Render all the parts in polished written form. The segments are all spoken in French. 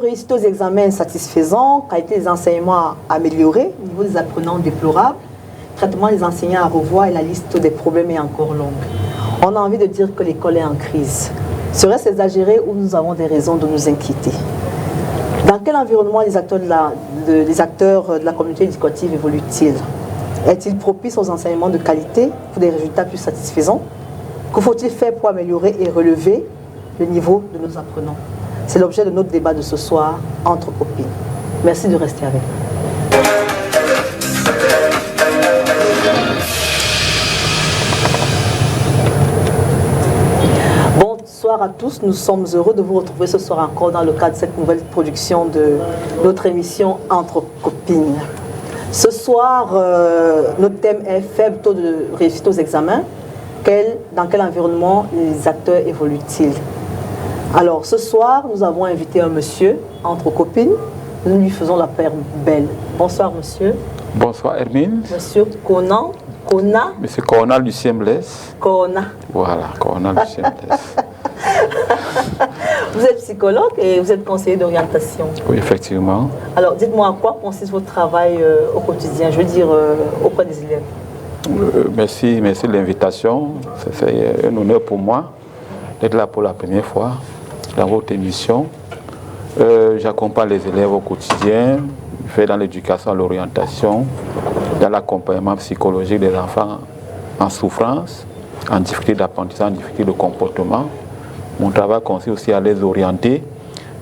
réussite aux examens satisfaisant, qualité des enseignements améliorée, niveau des apprenants déplorable, traitement des enseignants à revoir et la liste des problèmes est encore longue. On a envie de dire que l'école est en crise. Serait-ce exagéré ou nous avons des raisons de nous inquiéter? Dans quel environnement les acteurs de la communauté éducative évoluent-ils? Est-il propice aux enseignements de qualité pour des résultats plus satisfaisants? Que faut-il faire pour améliorer et relever le niveau de nos apprenants? C'est l'objet de notre débat de ce soir entre copines. Merci de rester avec nous. Bonsoir à tous, nous sommes heureux de vous retrouver ce soir encore dans le cadre de cette nouvelle production de notre émission Entre copines. Ce soir, notre thème est faible taux de réussite aux examens. Dans quel environnement les acteurs évoluent-ils? Alors ce soir, nous avons invité un monsieur entre copines. Nous lui faisons la paire belle. Bonsoir monsieur. Bonsoir Hermine. Monsieur Kona. Monsieur Kona Lucien Blaise. Kona. Voilà, Kona Lucien Blaise. Vous êtes psychologue et vous êtes conseiller d'orientation. Oui, effectivement. Alors, dites-moi, à quoi consiste votre travail au quotidien, je veux dire, auprès des élèves? Merci de l'invitation. C'est un honneur pour moi d'être là pour la première fois dans votre émission. J'accompagne les élèves au quotidien, je fais dans l'éducation, l'orientation, dans l'accompagnement psychologique des enfants en souffrance, en difficulté d'apprentissage, en difficulté de comportement. Mon travail consiste aussi à les orienter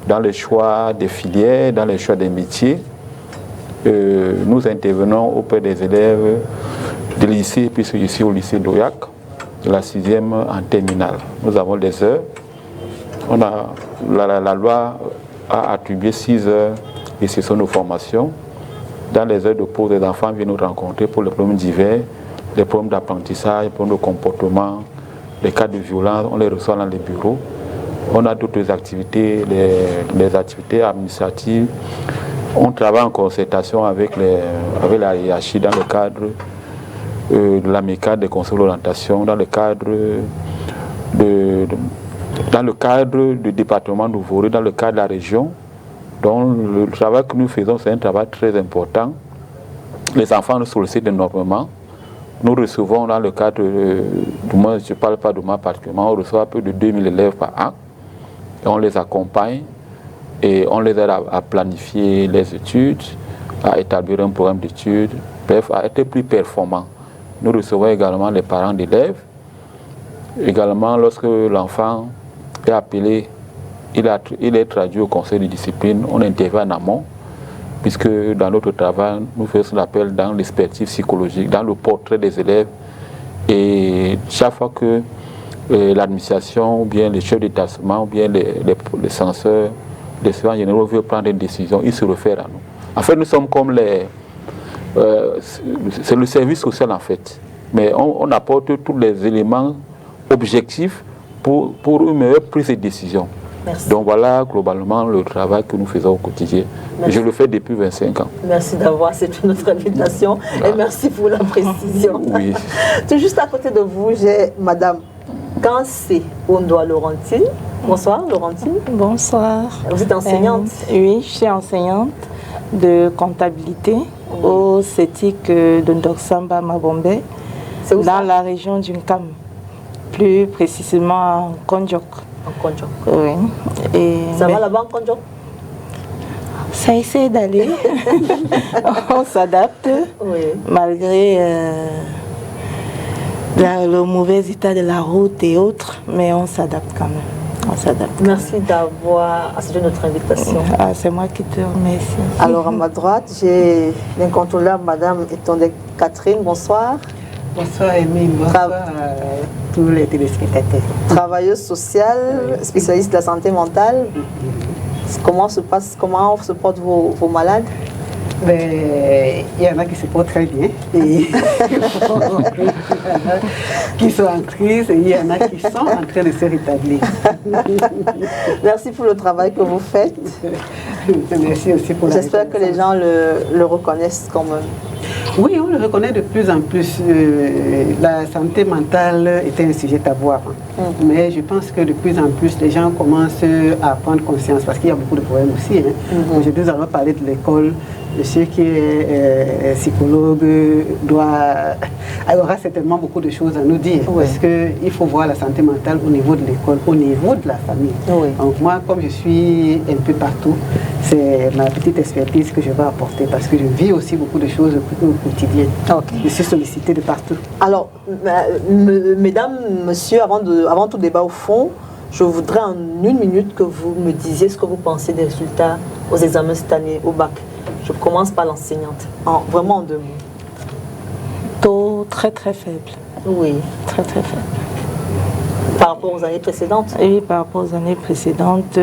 dans le choix des filières, dans le choix des métiers. Nous intervenons auprès des élèves du lycée, puisque je suis au lycée d'Oyac, de la 6e en terminale. Nous avons des heures. La loi a attribué 6 heures de session de formation. Dans les heures de pause, les enfants viennent nous rencontrer pour les problèmes divers, les problèmes d'apprentissage, les problèmes de comportement, les cas de violence, on les reçoit dans les bureaux. On a d'autres activités, les activités administratives. On travaille en concertation avec la hiérarchie dans le cadre de la mécade des conseils d'orientation, dans le cadre du département de Voré, dans le cadre de la région. Donc le travail que nous faisons, c'est un travail très important. Les enfants nous sollicitent énormément. Nous recevons dans le cadre, du moins je ne parle pas de moi particulièrement, on reçoit plus de 2000 élèves par an. Et on les accompagne et on les aide à planifier les études, à établir un programme d'études, bref, à être plus performants. Nous recevons également les parents d'élèves. Également, lorsque l'enfant est appelé, il est traduit au conseil de discipline, on intervient en amont, puisque dans notre travail, nous faisons ce qu'on appelle dans l'expertise psychologique, dans le portrait des élèves. Et chaque fois que l'administration, ou bien les chefs d'établissement, ou bien les censeurs, les surveillants généraux veulent prendre une décision, ils se réfèrent à nous. En fait, nous sommes comme c'est le service social en fait. Mais on apporte tous les éléments objectifs pour une meilleure prise de décision. Merci. Donc voilà globalement le travail que nous faisons au quotidien. Merci. Je le fais depuis 25 ans. Merci d'avoir accepté notre invitation et merci pour la précision. Oui. Tout juste à côté de vous, j'ai Madame Kansé Ondoa Laurentine. Bonsoir Laurentine. Bonsoir. Vous êtes enseignante? Oui, je suis enseignante de comptabilité au CETIC de Ndoksamba Mabombe, dans la région du Nkam, plus précisément en Konjok. En Konjok. Oui. Et ça va là-bas en Konjok? Ça essaie d'aller. On s'adapte, oui, malgré le mauvais état de la route et autres, mais on s'adapte quand même. Merci d'avoir accepté notre invitation. Ah, c'est moi qui te remercie. Alors à ma droite, j'ai l'incontournable Madame Etonde Catherine. Bonsoir. Bonsoir Émile, bonsoir à tous les téléspectateurs. Travailleuse sociale, spécialiste de la santé mentale. Comment se portent vos malades? Il y en a qui se portent très bien, et qui sont en crise, et il y en a qui sont en train de se rétablir. Merci pour le travail que vous faites. Merci aussi pour la J'espère que les gens le reconnaissent comme Oui, on le reconnaît de plus en plus. La santé mentale était un sujet tabou avant. Mais je pense que de plus en plus, les gens commencent à prendre conscience parce qu'il y a beaucoup de problèmes aussi. Aujourd'hui, nous allons parler de l'école. Monsieur qui est psychologue aura certainement beaucoup de choses à nous dire. Parce qu'il faut voir la santé mentale au niveau de l'école, au niveau de la famille. Donc moi, comme je suis un peu partout, c'est ma petite expertise que je vais apporter parce que je vis aussi beaucoup de choses au quotidien. Je suis sollicitée de partout. Alors, mesdames, messieurs, avant tout débat au fond, je voudrais en 1 minute que vous me disiez ce que vous pensez des résultats aux examens cette année au bac. Je commence par l'enseignante, vraiment en 2 mots. Taux très très faible. Oui. Très très faible. Par rapport aux années précédentes? Oui, par rapport aux années précédentes,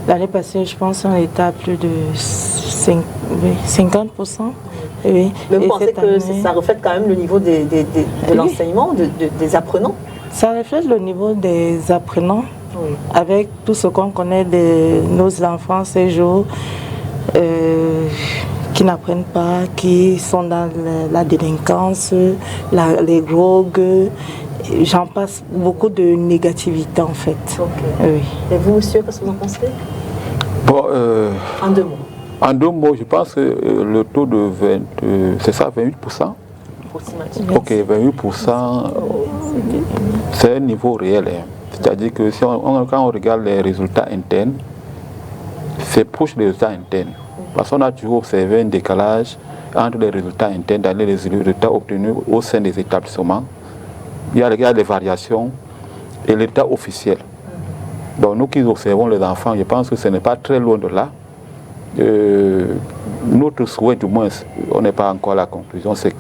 l'année passée, je pense qu'on était à plus de 50%. Oui. Mais vous pensez que ça reflète quand même le niveau de l'enseignement, des apprenants? Ça reflète le niveau des apprenants, avec tout ce qu'on connaît de nos enfants ces jours. Qui n'apprennent pas, qui sont dans la délinquance, les drogues, j'en passe beaucoup de négativité en fait. Oui. Et vous, monsieur, qu'est-ce que vous en pensez? Bon, en 2 mots. En 2 mots, je pense que le taux de c'est ça, 28%? Ok, 28%, c'est un niveau réel. C'est-à-dire que si quand on regarde les résultats internes, c'est proche des résultats internes. Parce qu'on a toujours observé un décalage entre les résultats internes et les résultats obtenus au sein des établissements. Il y a des variations et l'état officiel. Donc nous qui observons les enfants, je pense que ce n'est pas très loin de là. Notre souhait, du moins, on n'est pas encore à la conclusion, c'est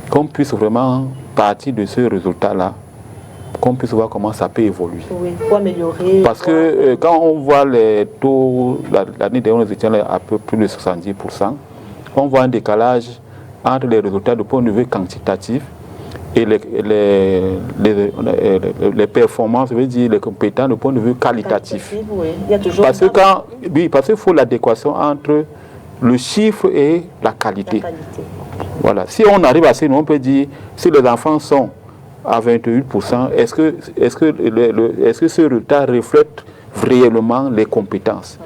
qu'on puisse vraiment partir de ce résultat-là, qu'on puisse voir comment ça peut évoluer. Oui, pour améliorer. Parce que quand on voit les taux, l'année dernière, nous étions à peu plus de 70%, on voit un décalage entre les résultats du point de vue quantitatif et les performances, je veux dire les compétences du point de vue qualitatif. Oui. Il y a toujours parce qu'il faut l'adéquation entre le chiffre et la qualité. Voilà. Si on arrive à ce niveau, on peut dire si les enfants sont à 28%, est-ce que ce résultat reflète réellement les compétences?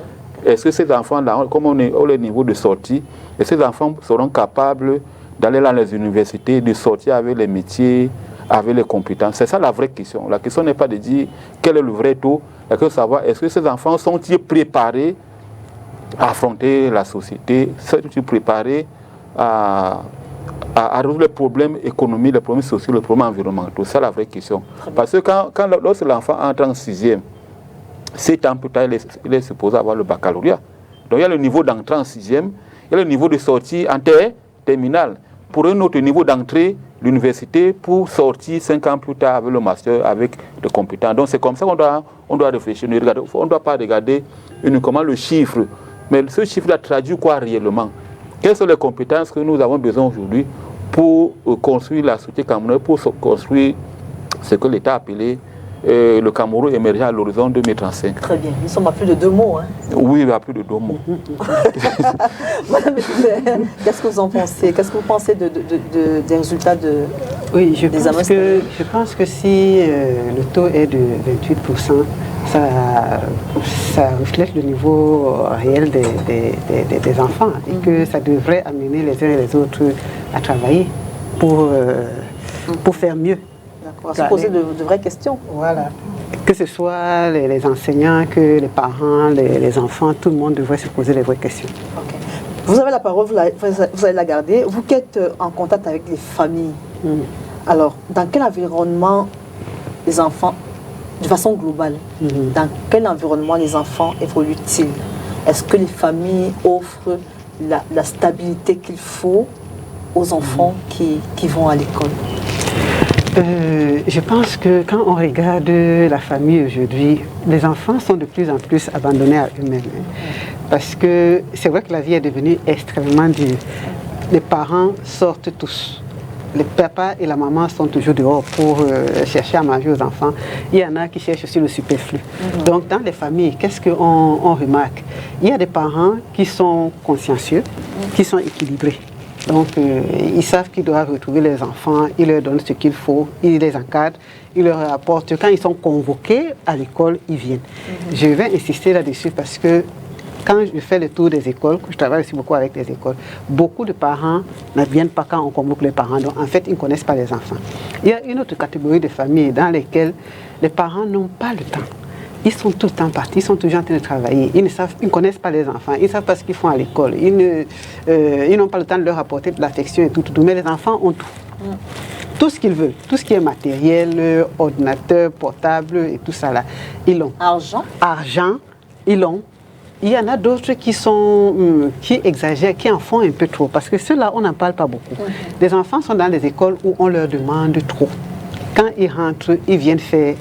Est-ce que ces enfants-là, comme on est au niveau de sortie, est-ce que ces enfants seront capables d'aller dans les universités, de sortir avec les métiers, avec les compétences? C'est ça la vraie question. La question n'est pas de dire quel est le vrai taux, la question est de savoir est-ce que ces enfants sont-ils préparés à affronter la société, sont-ils préparés à résoudre les problèmes économiques, les problèmes sociaux, les problèmes environnementaux. C'est la vraie question. Parce que lorsque l'enfant entre en 6e, 7 ans plus tard, il est supposé avoir le baccalauréat. Donc il y a le niveau d'entrée en 6e, il y a le niveau de sortie en terminale. Pour un autre niveau d'entrée, l'université, pour sortir 5 ans plus tard avec le master, avec des compétences. Donc c'est comme ça qu'on doit réfléchir. On ne doit pas regarder uniquement le chiffre. Mais ce chiffre-là traduit quoi réellement? Quelles sont les compétences que nous avons besoin aujourd'hui pour construire la société camerounaise, pour construire ce que l'État a appelé le Cameroun émergent à l'horizon 2035. Très bien. Nous sommes à plus de 2 mots. Hein. Oui, à plus de 2 mots. Madame, qu'est-ce que vous en pensez? Qu'est-ce que vous pensez des résultats Oui, je pense que si le taux est de 28%, ça reflète le niveau réel des enfants et que ça devrait amener les uns et les autres à travailler pour faire mieux. À se poser de vraies questions. Voilà. Que ce soit les enseignants, que les parents, les enfants, tout le monde devrait se poser les vraies questions. Okay. Vous avez la parole, vous allez la garder. Vous qui êtes en contact avec les familles, alors, dans quel environnement les enfants, de façon globale, dans quel environnement les enfants évoluent-ils? Est-ce que les familles offrent la stabilité qu'il faut aux enfants qui vont à l'école? Je pense que quand on regarde la famille aujourd'hui, les enfants sont de plus en plus abandonnés à eux-mêmes. Parce que c'est vrai que la vie est devenue extrêmement dure. Les parents sortent tous. Les papas et la maman sont toujours dehors pour chercher à manger aux enfants. Il y en a qui cherchent aussi le superflu. Donc dans les familles, qu'est-ce qu'on remarque? Il y a des parents qui sont consciencieux, qui sont équilibrés. Donc, ils savent qu'ils doivent retrouver les enfants, ils leur donnent ce qu'il faut, ils les encadrent, ils leur apportent. Quand ils sont convoqués à l'école, ils viennent. Je vais insister là-dessus parce que quand je fais le tour des écoles, je travaille aussi beaucoup avec les écoles, beaucoup de parents ne viennent pas quand on convoque les parents. Donc, en fait, ils ne connaissent pas les enfants. Il y a une autre catégorie de familles dans lesquelles les parents n'ont pas le temps. Ils sont tout le temps partis, ils sont toujours en train de travailler. Ils ne connaissent pas les enfants, ils ne savent pas ce qu'ils font à l'école. Ils n'ont pas le temps de leur apporter de l'affection et tout. Mais les enfants ont tout. Tout ce qu'ils veulent, tout ce qui est matériel, ordinateur, portable et tout ça là, ils l'ont. Argent, ils l'ont. Il y en a d'autres qui exagèrent, qui en font un peu trop. Parce que ceux-là, on n'en parle pas beaucoup. Les enfants sont dans des écoles où on leur demande trop. Quand ils rentrent, ils viennent faire...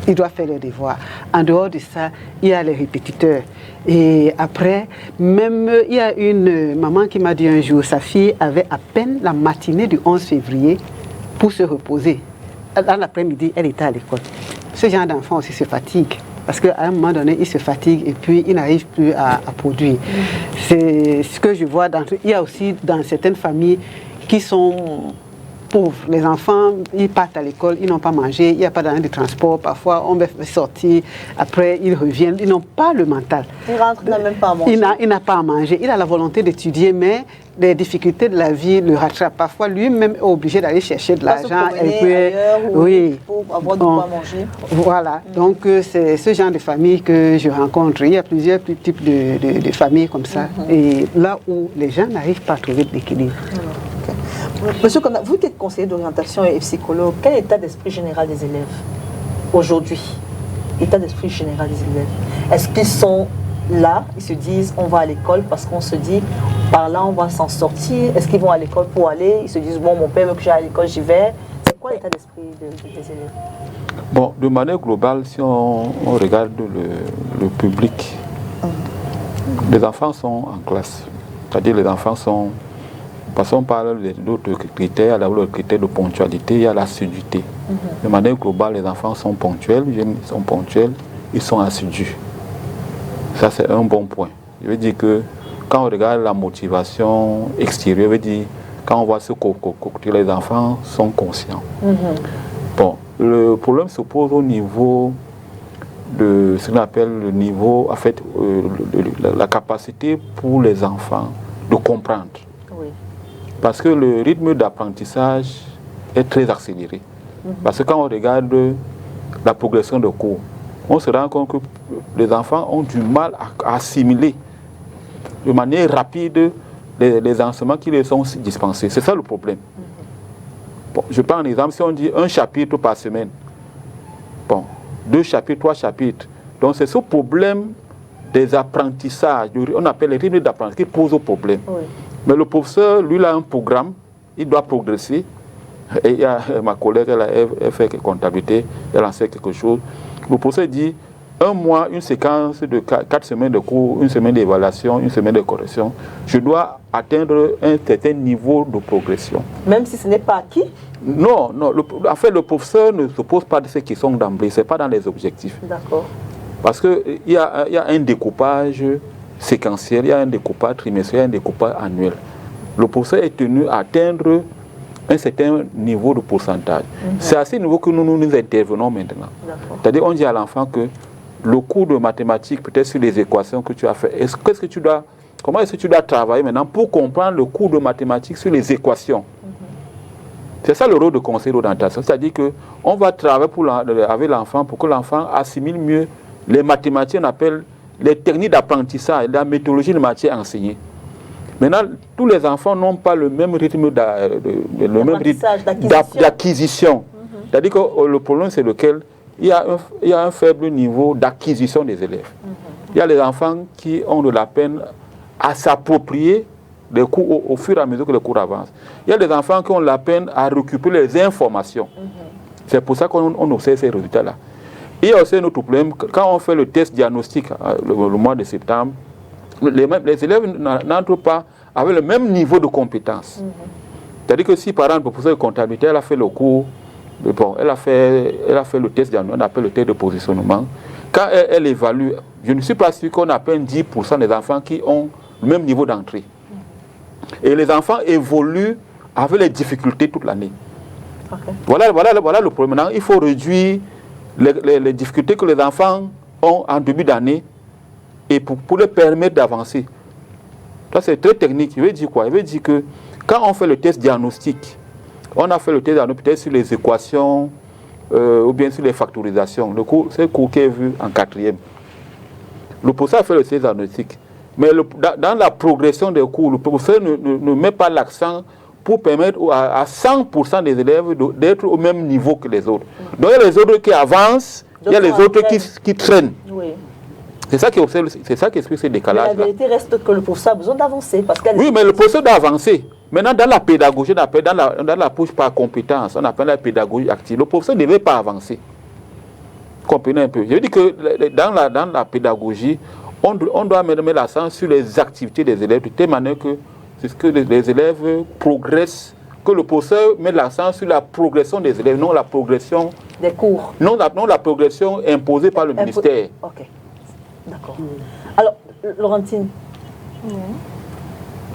ils doivent faire leurs devoirs. En dehors de ça, il y a les répétiteurs. Et après, même, il y a une maman qui m'a dit un jour, sa fille avait à peine la matinée du 11 février pour se reposer. Dans l'après-midi, elle était à l'école. Ce genre d'enfant aussi se fatigue. Parce qu'à un moment donné, il se fatigue et puis il n'arrive plus à produire. C'est ce que je vois. Il y a aussi dans certaines familles qui sont pauvres. Les enfants, ils partent à l'école, ils n'ont pas mangé, il n'y a pas d'argent de transport. Parfois, on va sortir, après ils reviennent. Ils n'ont pas le mental. Ils rentrent, ils n'ont même pas à manger. Il n'a pas à manger. Il a la volonté d'étudier, mais les difficultés de la vie le rattrapent. Parfois, lui-même est obligé d'aller chercher de l'argent. Oui, pour avoir de quoi manger. Voilà. Donc, c'est ce genre de famille que je rencontre. Il y a plusieurs types de familles comme ça. Et là où les gens n'arrivent pas à trouver de l'équilibre. Monsieur Konda, vous qui êtes conseiller d'orientation et psychologue, quel est l'état d'esprit général des élèves aujourd'hui? L'état d'esprit général des élèves. Est-ce qu'ils sont là, ils se disent on va à l'école parce qu'on se dit par là on va s'en sortir? Est-ce qu'ils vont à l'école pour aller? Ils se disent bon, mon père veut que j'aille à l'école, j'y vais. C'est quoi l'état d'esprit des élèves? Bon, de manière globale, si on regarde le public, les enfants sont en classe. C'est-à-dire les enfants sont... Parce qu'on parle d'autres critères, il y a le critère de ponctualité, il y a l'assiduité. De manière globale, les enfants sont ponctuels, ils sont assidus. Ça, c'est un bon point. Je veux dire que quand on regarde la motivation extérieure, je veux dire, quand on voit ce que les enfants sont conscients. Bon, le problème se pose au niveau de ce qu'on appelle le niveau, en fait, la capacité pour les enfants de comprendre. Parce que le rythme d'apprentissage est très accéléré. Parce que quand on regarde la progression de cours, on se rend compte que les enfants ont du mal à assimiler de manière rapide les enseignements qui les sont dispensés. C'est ça le problème. Bon, je prends un exemple, si on dit un chapitre par semaine, bon, 2 chapitres, 3 chapitres. Donc c'est ce problème des apprentissages, on appelle les rythmes d'apprentissage, qui pose au problème. Mais le professeur, lui, il a un programme, il doit progresser. Et il y a ma collègue, elle fait comptabilité, elle enseigne quelque chose. Le professeur dit, un mois, une séquence de 4 semaines de cours, une semaine d'évaluation, une semaine de correction, je dois atteindre un certain niveau de progression. Même si ce n'est pas acquis? Non, non. En fait, le professeur ne se pose pas de ces questions d'emblée, ce n'est pas dans les objectifs. D'accord. Parce qu'il y a un découpage séquentiel, il y a un découpage trimestriel, un découpage annuel. Le professeur est tenu à atteindre un certain niveau de pourcentage. C'est à ce niveau que nous intervenons maintenant. C'est-à-dire on dit à l'enfant que le cours de mathématiques, peut-être sur les équations que tu as fait, comment est-ce que tu dois travailler maintenant pour comprendre le cours de mathématiques sur les équations? C'est ça le rôle de conseiller d'orientation. C'est-à-dire qu'on va travailler avec l'enfant pour que l'enfant assimile mieux les mathématiques, on appelle les techniques d'apprentissage, la méthodologie de matière enseignée. Maintenant, tous les enfants n'ont pas le même rythme d'acquisition. C'est-à-dire que le problème, c'est lequel il y a un faible niveau d'acquisition des élèves. Il y a les enfants qui ont de la peine à s'approprier les cours au fur et à mesure que les cours avancent. Il y a des enfants qui ont la peine à récupérer les informations. C'est pour ça qu'on observe ces résultats-là. Il y a aussi un autre problème, quand on fait le test diagnostic le mois de septembre, les élèves n'entrent pas avec le même niveau de compétence. C'est-à-dire que si par exemple, le professeur de comptabilité, elle a fait le cours, bon, elle a fait le test diagnostic, on appelle le test de positionnement, quand elle évalue, je ne suis pas sûr qu'on appelle 10% des enfants qui ont le même niveau d'entrée. Et les enfants évoluent avec les difficultés toute l'année. Okay. Voilà le problème. Maintenant, il faut réduire les difficultés que les enfants ont en début d'année et pour leur permettre d'avancer. Ça, c'est très technique. Il veut dire quoi? Il veut dire que quand on fait le test diagnostique, on a fait le test diagnostique peut-être sur les équations ou bien sur les factorisations. C'est le cours qui est vu en 4e. Le professeur a fait le test diagnostique. Mais dans la progression des cours, le professeur ne met pas l'accent pour permettre à 100% des élèves d'être au même niveau que les autres. Donc il y a les autres qui avancent, il y a les autres qui traînent. Oui. C'est ça qui explique ce décalage. Mais la vérité reste que le professeur a besoin d'avancer. Oui, mais le professeur doit avancer. Maintenant, dans la pédagogie, dans l'approche par compétence, on appelle la pédagogie active. Le professeur ne devait pas avancer. Comprenez un peu. Je veux dire que dans la pédagogie, on doit mettre l'accent sur les activités des élèves de telle manière que les élèves progressent, que le professeur met l'accent sur la progression des élèves, non la progression des cours. Non la progression imposée par le ministère. Ok. D'accord. Alors, Laurentine,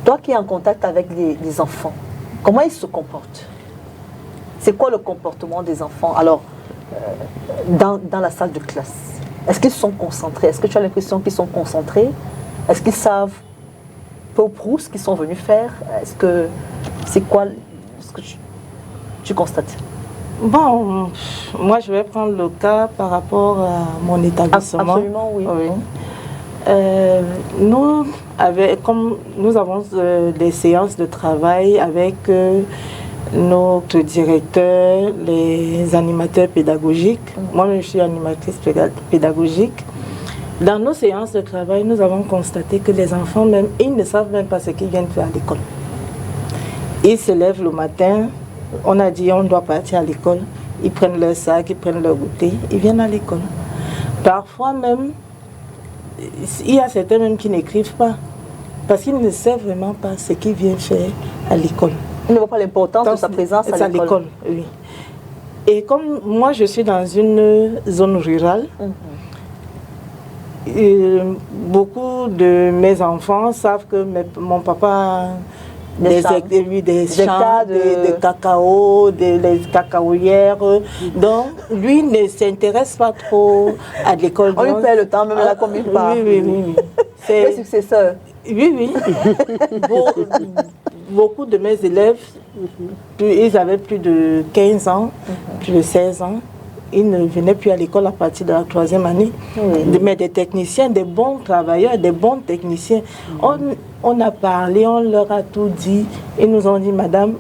toi qui es en contact avec les enfants, comment ils se comportent? C'est quoi le comportement des enfants alors dans la salle de classe? Est-ce qu'ils sont concentrés? Est-ce que tu as l'impression qu'ils sont concentrés? Est-ce qu'ils savent peu ou prou ce qu'ils sont venus faire? C'est quoi ce que tu constates? Bon, moi je vais prendre le cas par rapport à mon établissement. Absolument, oui. Comme nous avons des séances de travail avec notre directeur, les animateurs pédagogiques. Moi-même, je suis animatrice pédagogique. Dans nos séances de travail, nous avons constaté que les enfants, même, ils ne savent même pas ce qu'ils viennent faire à l'école. Ils se lèvent le matin, on a dit on doit partir à l'école, ils prennent leur sac, ils prennent leur goûter, ils viennent à l'école. Parfois même, il y a certains même qui n'écrivent pas, parce qu'ils ne savent vraiment pas ce qu'ils viennent faire à l'école. Ils ne voient pas l'importance de sa présence à l'école. Oui. Et comme moi je suis dans une zone rurale, beaucoup de mes enfants savent que mon papa a des champs de cacao, des cacaoyères. Donc, lui ne s'intéresse pas trop à l'école. On lui fait le temps, même là, comme il parle. Oui. C'est le successeur. Oui. Beaucoup de mes élèves, ils avaient plus de 15 ans, plus de 16 ans. Ils ne venaient plus à l'école à partir de la 3e année. Mais des techniciens, des bons travailleurs, des bons techniciens. On a parlé, on leur a tout dit. Ils nous ont dit, madame,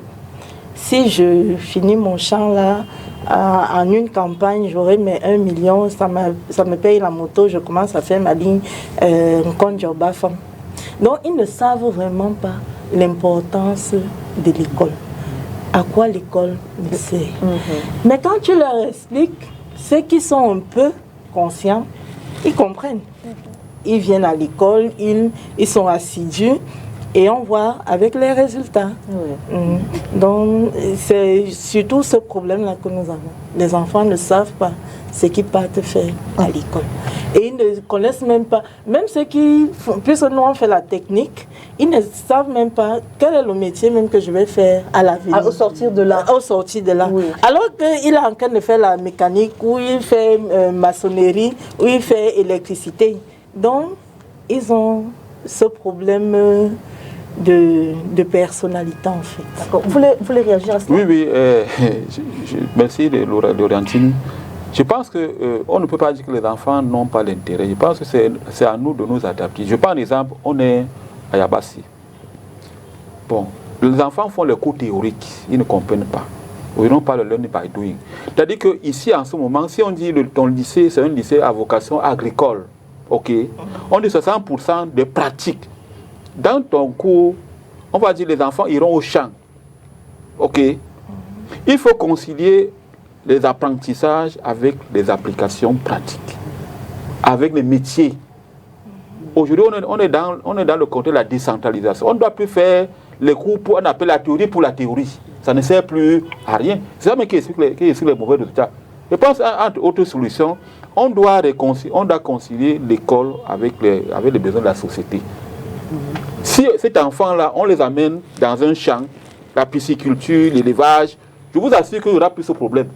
si je finis mon champ là, en une campagne, j'aurai mes 1 million, ça me paye la moto, je commence à faire ma ligne compte Jorbafam. Donc, ils ne savent vraiment pas l'importance de l'école. À quoi l'école me sert. Mais quand tu leur expliques, ceux qui sont un peu conscients, ils comprennent. Ils viennent à l'école, ils sont assidus et on voit avec les résultats. Donc, c'est surtout ce problème-là que nous avons. Les enfants ne savent pas ce qu'ils partent faire à l'école. Et ils ne connaissent même pas, même ceux qui font, puisque nous on fait la technique, ils ne savent même pas quel est le métier même que je vais faire à l'avenir. Au sortir de là. Au sortir de là. Oui. Alors qu'il est en train de faire la mécanique, ou il fait maçonnerie, ou il fait électricité. Donc, ils ont ce problème de personnalité en fait. D'accord. Vous voulez réagir à ça? Oui. Merci Laurentine. Je pense qu'on ne peut pas dire que les enfants n'ont pas l'intérêt. Je pense que c'est à nous de nous adapter. Je prends un exemple, on est à Yabassi. Bon, les enfants font les cours théoriques, ils ne comprennent pas. Ils n'ont pas le learning by doing. C'est-à-dire qu'ici, en ce moment, si on dit que ton lycée, c'est un lycée à vocation agricole, ok, on dit 60% de pratique. Dans ton cours, on va dire que les enfants iront au champ, ok. Il faut concilier les apprentissages avec les applications pratiques, avec les métiers. Aujourd'hui, on est dans le contexte de la décentralisation. On ne doit plus faire les cours on appelle la théorie pour la théorie. Ça ne sert plus à rien. C'est ça qui explique les mauvais résultats. Je pense qu'entre autres solutions, on doit concilier l'école avec les besoins de la société. Si cet enfant-là, on les amène dans un champ, la pisciculture, l'élevage, je vous assure qu'il y aura plus de problèmes.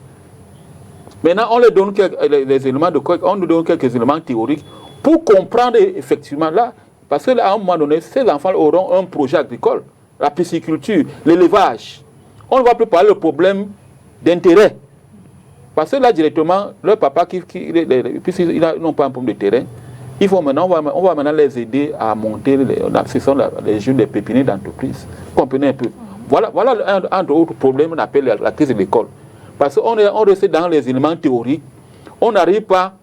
Maintenant, on leur donne les éléments on nous donne quelques éléments théoriques pour comprendre effectivement là, parce que là, à un moment donné, ces enfants auront un projet agricole, la pisciculture, l'élevage. On ne va plus parler de problème d'intérêt. Parce que là, directement, leur papa, puisqu'ils n'ont pas un problème de terrain, on va maintenant les aider à monter, ce sont les jeunes des pépinières d'entreprise. Comprenez un peu. Voilà un autre problème qu'on appelle la crise de l'école. Parce qu'on reste dans les éléments théoriques, on n'arrive pas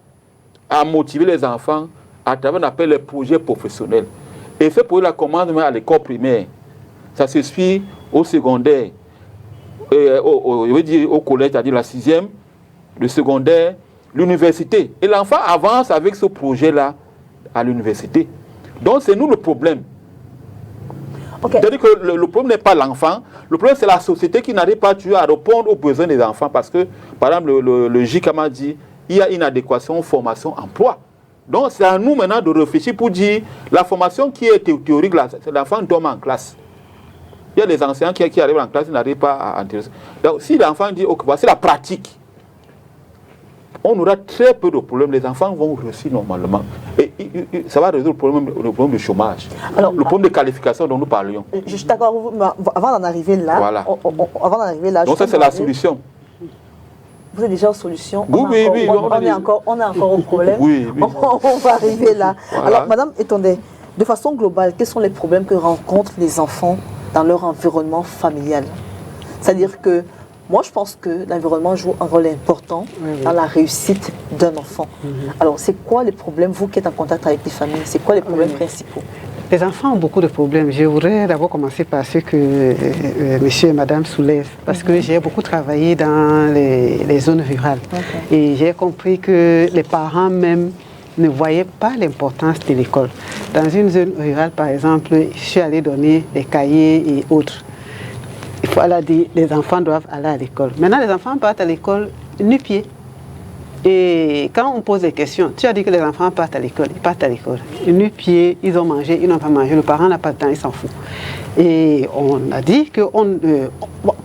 à motiver les enfants à travers ce qu'on appelle les projets professionnels. Et ce projet-là commence même à l'école primaire. Ça se suit au secondaire, je veux dire au collège, c'est-à-dire la 6e, le secondaire, l'université. Et l'enfant avance avec ce projet-là à l'université. Donc c'est nous le problème. Okay. C'est-à-dire que le problème n'est pas l'enfant, le problème c'est la société qui n'arrive pas à répondre aux besoins des enfants parce que, par exemple, le JICA m'a dit, il y a une adéquation formation-emploi. Donc c'est à nous maintenant de réfléchir pour dire, la formation qui est théorique, c'est l'enfant dorme en classe. Il y a des enseignants qui arrivent en classe, ils n'arrivent pas à intéresser. Donc si l'enfant dit, ok, voici la pratique, on aura très peu de problèmes. Les enfants vont réussir normalement. Et ça va résoudre le problème du chômage. Alors, le problème de qualification dont nous parlions. Je suis d'accord avec vous, mais avant d'en arriver là, voilà. Avant d'en arriver là, donc ça, c'est la solution. Vous êtes déjà en solution. On est encore au problème. Oui. On va arriver là. Voilà. Alors, Madame Etondé, de façon globale, quels sont les problèmes que rencontrent les enfants dans leur environnement familial? C'est-à-dire que moi, je pense que l'environnement joue un rôle important dans la réussite d'un enfant. Alors, c'est quoi les problèmes, vous qui êtes en contact avec les familles, c'est quoi les problèmes principaux? Les enfants ont beaucoup de problèmes. Je voudrais d'abord commencer par ce que monsieur et madame soulèvent, parce que j'ai beaucoup travaillé dans les zones rurales. Et j'ai compris que les parents même ne voyaient pas l'importance de l'école. Dans une zone rurale, par exemple, je suis allée donner des cahiers et autres. Il faut aller dire, les enfants doivent aller à l'école. Maintenant, les enfants partent à l'école nu-pieds. Et quand on pose des questions, tu as dit que les enfants partent à l'école, ils partent à l'école. Nu pieds, ils ont mangé, ils n'ont pas mangé, le parent n'a pas de temps, il s'en fout. Et on a dit que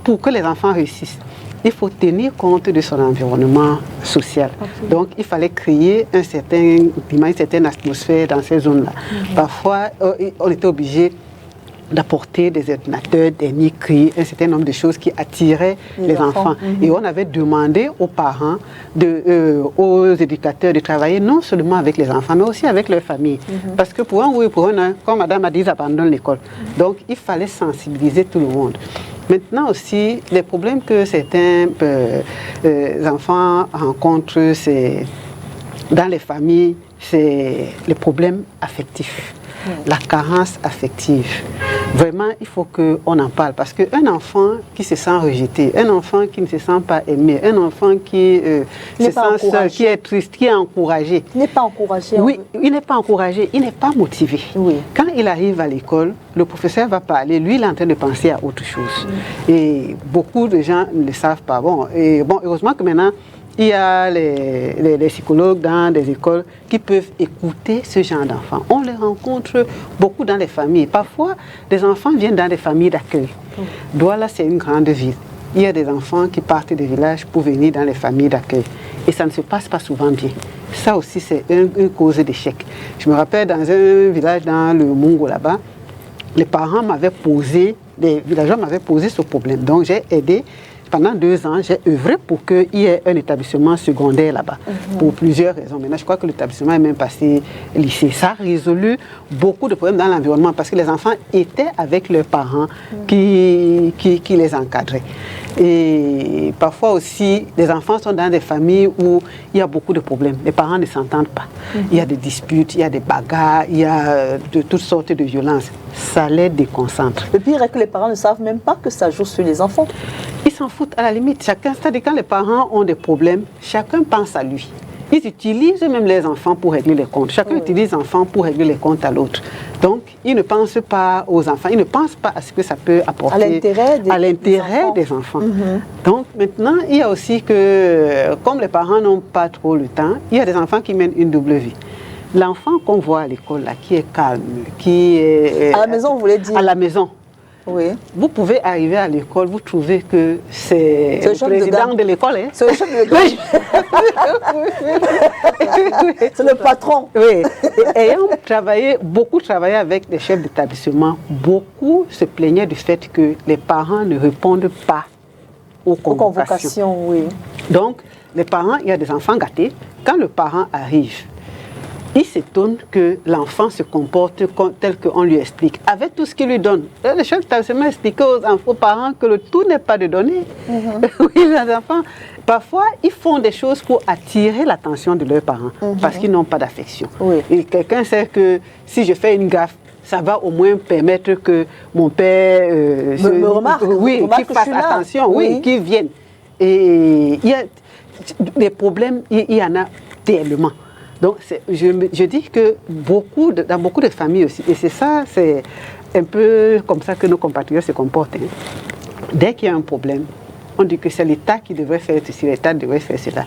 pour que les enfants réussissent, il faut tenir compte de son environnement social. Donc il fallait créer un certain climat, une certaine atmosphère dans ces zones-là. Parfois, on était obligé d'apporter des ordinateurs, des micros, un certain nombre de choses qui attiraient les enfants. Et on avait demandé aux parents, aux éducateurs de travailler non seulement avec les enfants, mais aussi avec leur famille. Parce que pour un oui et pour un non, comme madame a dit, ils abandonnent l'école. Donc il fallait sensibiliser tout le monde. Maintenant aussi, les problèmes que certains enfants rencontrent, c'est dans les familles, c'est les problèmes affectifs. La carence affective. Vraiment, il faut qu'on en parle parce qu'un enfant qui se sent rejeté, un enfant qui ne se sent pas aimé, un enfant qui se sent seul, qui est triste, qui est encouragé. Il n'est pas encouragé. Oui, il n'est pas encouragé, il n'est pas motivé. Oui. Quand il arrive à l'école, le professeur va parler, lui il est en train de penser à autre chose. Et beaucoup de gens ne le savent pas. Bon, heureusement que maintenant, il y a les psychologues dans des écoles qui peuvent écouter ce genre d'enfants. On les rencontre beaucoup dans les familles. Parfois, des enfants viennent dans des familles d'accueil. Douala, c'est une grande ville. Il y a des enfants qui partent des villages pour venir dans les familles d'accueil. Et ça ne se passe pas souvent bien. Ça aussi, c'est une cause d'échec. Je me rappelle dans un village dans le Mungo là-bas, les parents m'avaient posé, les villageois m'avaient posé ce problème. Donc, j'ai aidé. Pendant 2 ans, j'ai œuvré pour qu'il y ait un établissement secondaire là-bas, pour plusieurs raisons. Maintenant, je crois que l'établissement est même passé lycée. Ça a résolu beaucoup de problèmes dans l'environnement parce que les enfants étaient avec leurs parents qui les encadraient. Et parfois aussi, les enfants sont dans des familles où il y a beaucoup de problèmes. Les parents ne s'entendent pas. Il y a des disputes, il y a des bagarres, il y a de toutes sortes de violences. Ça les déconcentre. Le pire est que les parents ne savent même pas que ça joue sur les enfants. Ils s'en foutent à la limite. C'est-à-dire quand les parents ont des problèmes, chacun pense à lui. Ils utilisent même les enfants pour régler les comptes. Chacun utilise les enfants pour régler les comptes à l'autre. Donc, ils ne pensent pas aux enfants. Ils ne pensent pas à ce que ça peut apporter à l'intérêt des enfants. Donc, maintenant, il y a aussi que, comme les parents n'ont pas trop le temps, il y a des enfants qui mènent une double vie. L'enfant qu'on voit à l'école, là, qui est calme, qui est... À la maison, vous voulez dire? À la maison. Oui. Vous pouvez arriver à l'école, vous trouvez que c'est le président de l'école. Hein? C'est le chef de l'école. C'est le patron. Oui. Et ayant beaucoup travaillé avec des chefs d'établissement, beaucoup se plaignaient du fait que les parents ne répondent pas aux convocations. Oui. Donc, les parents, il y a des enfants gâtés. Quand le parent arrive, il s'étonne que l'enfant se comporte tel qu'on lui explique, avec tout ce qu'il lui donne. Le chef d'établissement expliquait aux parents que le tout n'est pas de donner. Oui, les enfants, parfois, ils font des choses pour attirer l'attention de leurs parents, parce qu'ils n'ont pas d'affection. Oui. Et quelqu'un sait que si je fais une gaffe, ça va au moins permettre que mon père me remarque, oui, qu'il fasse attention, oui, qu'il vienne. Et il y a des problèmes, il y en a tellement. Donc, je dis que dans beaucoup de familles aussi, et c'est ça, c'est un peu comme ça que nos compatriotes se comportent. Hein. Dès qu'il y a un problème, on dit que c'est l'État qui devrait faire ceci, l'État devrait faire cela.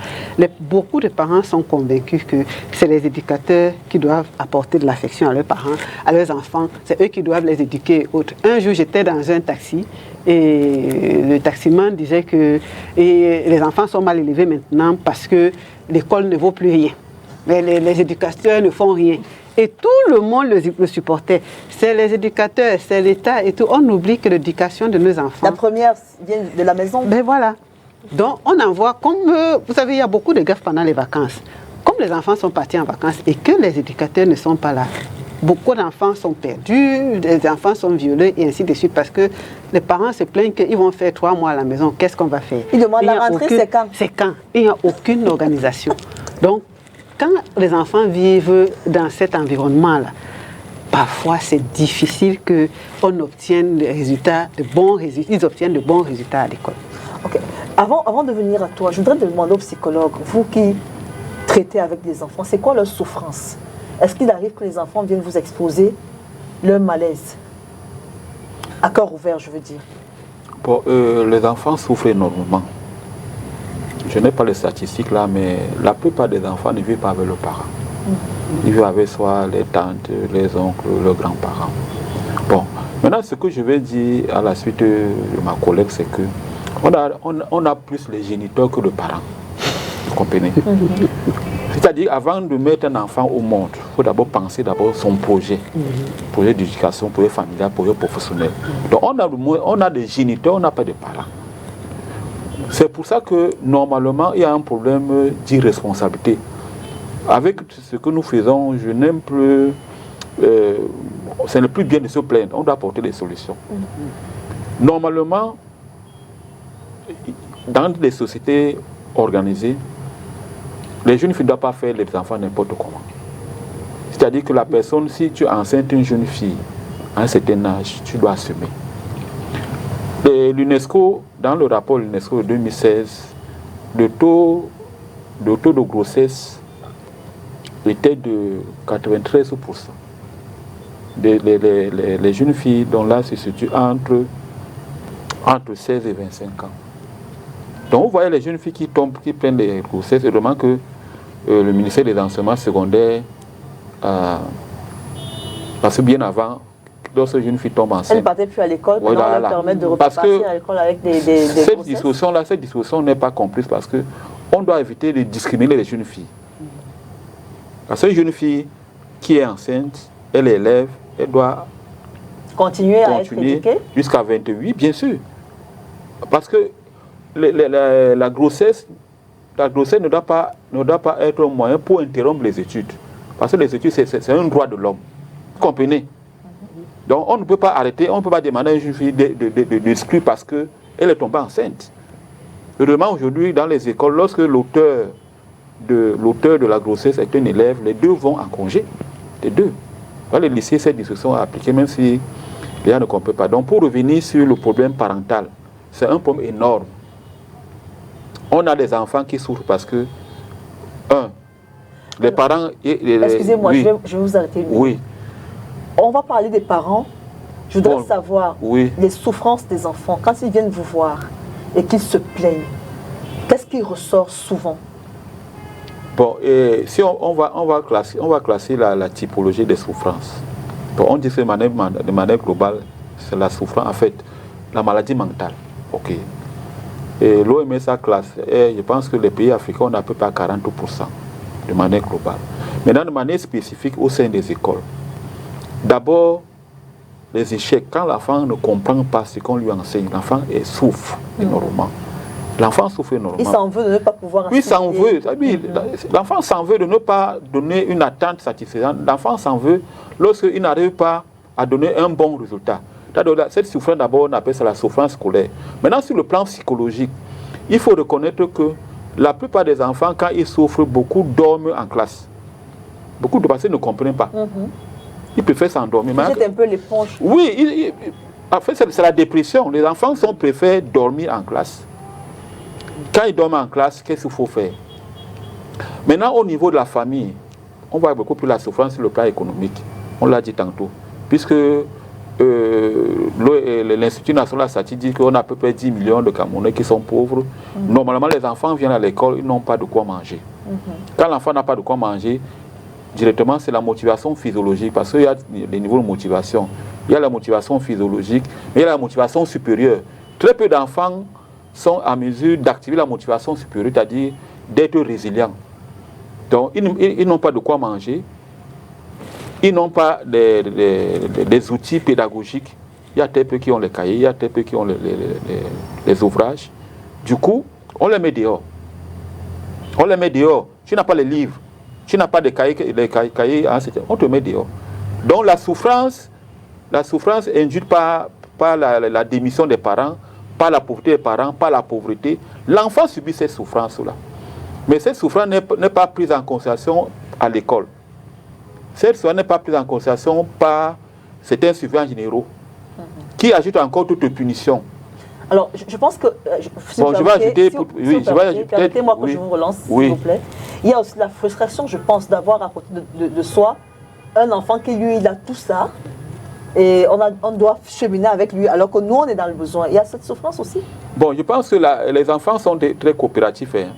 Beaucoup de parents sont convaincus que c'est les éducateurs qui doivent apporter de l'affection à leurs parents, à leurs enfants. C'est eux qui doivent les éduquer et autres. Un jour, j'étais dans un taxi et le taximan disait que les enfants sont mal élevés maintenant parce que l'école ne vaut plus rien. Mais les éducateurs ne font rien. Et tout le monde le supportait. C'est les éducateurs, c'est l'État et tout. On oublie que l'éducation de nos enfants... La première vient de la maison. Ben voilà. Donc, on envoie, comme vous savez, il y a beaucoup de gaffes pendant les vacances. Comme les enfants sont partis en vacances et que les éducateurs ne sont pas là, beaucoup d'enfants sont perdus, les enfants sont violés et ainsi de suite parce que les parents se plaignent qu'ils vont faire 3 mois à la maison. Qu'est-ce qu'on va faire? Ils demandent la rentrée, c'est quand? C'est quand? Il n'y a aucune organisation. Donc, quand les enfants vivent dans cet environnement-là, parfois c'est difficile qu'on obtienne des résultats, ils obtiennent de bons résultats à l'école. Ok. Avant de venir à toi, je voudrais te demander au psychologue, vous qui traitez avec des enfants, c'est quoi leur souffrance? Est-ce qu'il arrive que les enfants viennent vous exposer leur malaise? À cœur ouvert, je veux dire. Bon, les enfants souffrent énormément. Je n'ai pas les statistiques là, mais la plupart des enfants ne vivent pas avec leurs parents. Ils vivent avec soit les tantes, les oncles, leurs grands-parents. Bon, maintenant ce que je vais dire à la suite de ma collègue, c'est que on a plus les géniteurs que les parents. Vous comprenez? C'est-à-dire, avant de mettre un enfant au monde, il faut d'abord penser son projet. Projet d'éducation, projet familial, projet professionnel. Donc on a des géniteurs, on n'a pas de parents. C'est pour ça que, normalement, il y a un problème d'irresponsabilité. Avec ce que nous faisons, je n'aime plus... ce n'est plus bien de se plaindre, on doit apporter des solutions. Normalement, dans les sociétés organisées, les jeunes filles ne doivent pas faire les enfants n'importe comment. C'est-à-dire que la personne, si tu enceintes une jeune fille à un certain âge, tu dois assumer. L'UNESCO, dans le rapport de l'UNESCO de 2016, le taux de grossesse était de 93%. Les jeunes filles dont l'âge se situe entre 16 et 25 ans. Donc vous voyez les jeunes filles qui tombent, qui prennent des grossesses, c'est vraiment que le ministère des enseignements secondaires, parce que bien avant, lorsque les jeunes filles tombent enceintes... Elles ne partaient plus à l'école, mais on leur permet de repartir à l'école avec des cette discussion n'est pas comprise parce qu'on doit éviter de discriminer les jeunes filles. Parce qu'une jeune fille qui est enceinte, elle est élève, elle doit continuer à être éduquée jusqu'à 28, bien sûr. Parce que la grossesse ne doit pas être un moyen pour interrompre les études. Parce que les études, c'est un droit de l'homme. Vous comprenez? Donc on ne peut pas arrêter, on ne peut pas demander à une jeune fille d'exclure parce qu'elle est tombée enceinte. Heureusement aujourd'hui, dans les écoles, lorsque l'auteur de la grossesse est un élève, les deux vont en congé. Les deux. Dans les lycées, cette discussion est appliquée, même si les gens ne comprennent pas. Donc pour revenir sur le problème parental, c'est un problème énorme. On a des enfants qui souffrent parce que, les parents... Excusez-moi, oui. je vais vous arrêter. Oui. On va parler des parents. Je voudrais savoir les souffrances des enfants. Quand ils viennent vous voir et qu'ils se plaignent, qu'est-ce qui ressort souvent? Bon, et si on va classer la typologie des souffrances. Bon, on dit que de manière globale, c'est la souffrance, en fait, la maladie mentale. Ok. Et l'OMS a classé, et je pense que les pays africains, on a à peu près 40% de manière globale. Maintenant, de manière spécifique au sein des écoles. D'abord, les échecs. Quand l'enfant ne comprend pas ce qu'on lui enseigne, l'enfant souffre énormément. L'enfant souffre énormément. Il s'en veut de ne pas pouvoir Oui, s'en veut. L'enfant s'en veut de ne pas donner une attente satisfaisante. L'enfant s'en veut lorsqu'il n'arrive pas à donner un bon résultat. Cette souffrance, d'abord, on appelle ça la souffrance scolaire. Maintenant, sur le plan psychologique, il faut reconnaître que la plupart des enfants, quand ils souffrent, beaucoup dorment en classe. Beaucoup de personnes ne comprennent pas. Ils préfèrent s'endormir. C'est un peu l'éponge. Oui, en fait, c'est la dépression. Les enfants préfèrent dormir en classe. Quand ils dorment en classe, qu'est-ce qu'il faut faire? Maintenant, au niveau de la famille, on voit beaucoup plus la souffrance sur le plan économique. On l'a dit tantôt. Puisque l'Institut national de la statistique dit qu'on a à peu près 10 millions de Camerounais qui sont pauvres. Normalement, les enfants viennent à l'école, ils n'ont pas de quoi manger. Quand l'enfant n'a pas de quoi manger, directement, c'est la motivation physiologique. Parce qu'il y a des niveaux de motivation. Il y a la motivation physiologique, mais il y a la motivation supérieure. Très peu d'enfants sont en mesure d'activer la motivation supérieure, c'est-à-dire d'être résilients. Donc, ils n'ont pas de quoi manger. Ils n'ont pas des outils pédagogiques. Il y a très peu qui ont les cahiers, il y a très peu qui ont les ouvrages. Du coup, on les met dehors. On les met dehors. Tu n'as pas les livres, tu n'as pas de cahiers, on te met dehors. Donc la souffrance induite par la démission des parents, par la pauvreté des parents, par la pauvreté. L'enfant subit cette souffrance-là. Mais cette souffrance n'est pas prise en considération à l'école. Cette souffrance n'est pas prise en considération par certains surveillants généraux qui ajoutent encore toutes les punitions. Alors, je pense que... je vais ajouter... Permettez-moi que je vous relance, s'il vous plaît. Il y a aussi la frustration, je pense, d'avoir à côté de soi un enfant qui, lui, il a tout ça. Et on doit cheminer avec lui, alors que nous, on est dans le besoin. Il y a cette souffrance aussi. Bon, je pense que les enfants sont très coopératifs. Hein.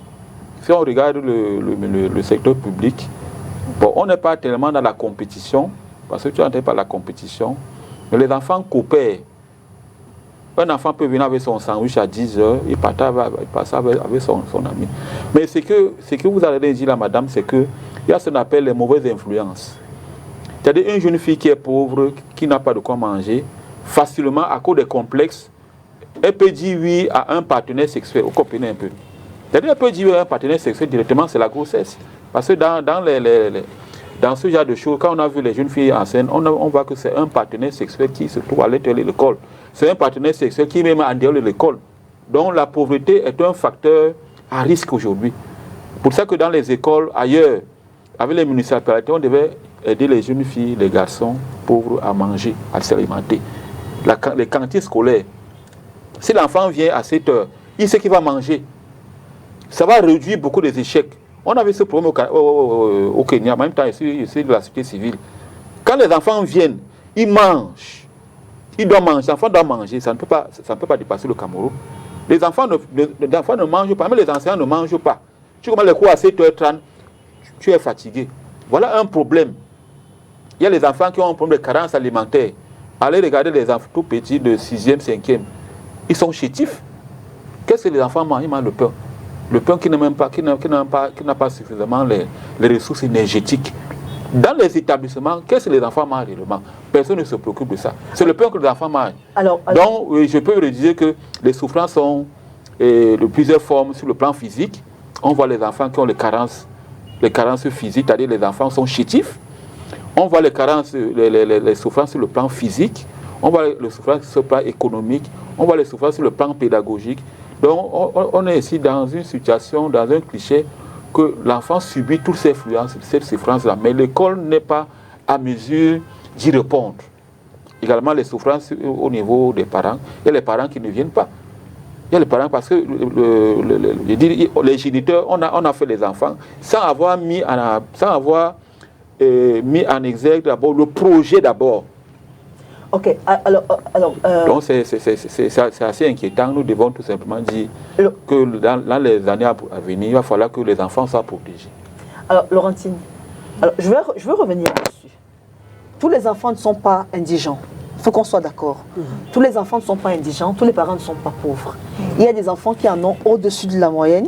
Si on regarde le secteur public, bon, on n'est pas tellement dans la compétition, parce que tu n'entends pas la compétition, mais les enfants coopèrent. Un enfant peut venir avec son sandwich à 10 h, il passe avec son ami. Mais ce que vous allez dire là, madame, c'est qu'il y a ce qu'on appelle les mauvaises influences. C'est-à-dire une jeune fille qui est pauvre, qui n'a pas de quoi manger, facilement, à cause des complexes, elle peut dire oui à un partenaire sexuel. Vous comprenez un peu? C'est-à-dire qu'elle peut dire oui à un partenaire sexuel directement, c'est la grossesse. Parce que dans ce genre de choses, quand on a vu les jeunes filles enceintes, on voit que c'est un partenaire sexuel qui se trouve à l'intérieur de l'école. C'est un partenaire sexuel qui est même en dehors de l'école. Donc la pauvreté est un facteur à risque aujourd'hui. Pour ça que dans les écoles, ailleurs, avec les municipalités, on devait aider les jeunes filles, les garçons pauvres à manger, à s'alimenter. Les cantines scolaires, si l'enfant vient à 7 h, il sait qu'il va manger. Ça va réduire beaucoup des échecs. On avait ce problème au Kenya, en même temps ici de la société civile. Quand les enfants viennent, ils mangent. Ils doivent manger, l'enfant doit manger, ça ne peut pas dépasser le Cameroun. Les enfants ne mangent pas, même les enseignants ne mangent pas. Tu commences les cours à 7 h 30, tu es fatigué. Voilà un problème. Il y a les enfants qui ont un problème de carence alimentaire. Allez regarder les enfants tout petits de 6e, 5e. Ils sont chétifs. Qu'est-ce que les enfants mangent? Ils mangent le pain. Le pain qui n'a pas suffisamment les ressources énergétiques. Dans les établissements, qu'est-ce que les enfants mangent réellement? Personne ne se préoccupe de ça. C'est le pain que les enfants mangent. Donc, je peux dire que les souffrances sont de plusieurs formes sur le plan physique. On voit les enfants qui ont les carences physiques, c'est-à-dire les enfants sont chétifs. On voit les souffrances sur le plan physique. On voit les souffrances sur le plan économique. On voit les souffrances sur le plan pédagogique. Donc, on est ici dans une situation, dans un cliché, que l'enfant subit toutes ces influences, cette souffrance-là, mais l'école n'est pas à mesure d'y répondre. Également, les souffrances au niveau des parents, il y a les parents qui ne viennent pas. Il y a les parents parce que les géniteurs, on a fait les enfants sans avoir mis en exergue d'abord le projet d'abord. Ok, alors donc c'est assez inquiétant. Nous devons tout simplement dire que dans les années à venir, il va falloir que les enfants soient protégés. Alors, Laurentine, je veux revenir là-dessus. Tous les enfants ne sont pas indigents. Il faut qu'on soit d'accord. Tous les enfants ne sont pas indigents, tous les parents ne sont pas pauvres. Il y a des enfants qui en ont au-dessus de la moyenne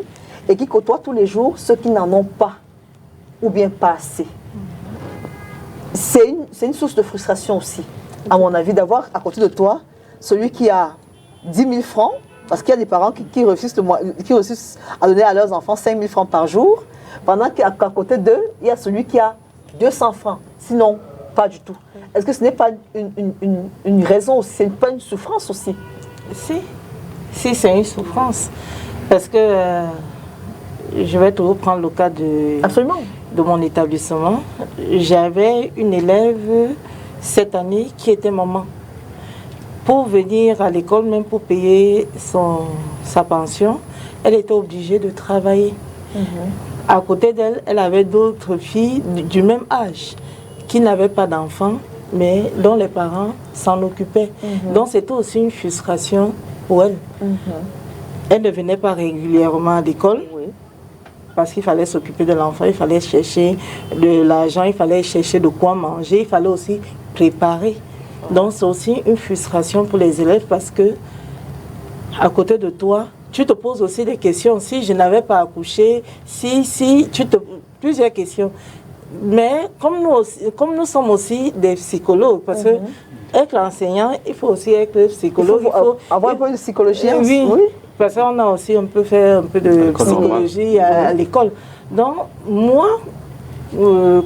et qui côtoient tous les jours ceux qui n'en ont pas ou bien pas assez. C'est une source de frustration aussi, à mon avis, d'avoir à côté de toi celui qui a 10 000 francs, parce qu'il y a des parents qui refusent à donner à leurs enfants 5 000 francs par jour, pendant qu'à côté d'eux, il y a celui qui a 200 francs, sinon pas du tout. Est-ce que ce n'est pas une raison aussi, ce n'est pas une souffrance aussi? Si, c'est une souffrance. Parce que je vais toujours prendre le cas de mon établissement. J'avais une élève cette année qui était maman. Pour venir à l'école, même pour payer sa pension, elle était obligée de travailler. À côté d'elle, elle avait d'autres filles du même âge qui n'avaient pas d'enfants, mais dont les parents s'en occupaient. Donc c'était aussi une frustration pour elle. Elle ne venait pas régulièrement à l'école parce qu'il fallait s'occuper de l'enfant, il fallait chercher de l'argent, il fallait chercher de quoi manger, il fallait aussi préparer. Donc c'est aussi une frustration pour les élèves parce que à côté de toi, tu te poses aussi des questions. Si je n'avais pas accouché, plusieurs questions. Mais comme nous sommes aussi des psychologues, parce que être enseignant, il faut aussi être psychologue. Il faut avoir un peu de psychologie. Oui, parce qu'on a aussi fait un peu de psychologie à l'école. Donc, moi,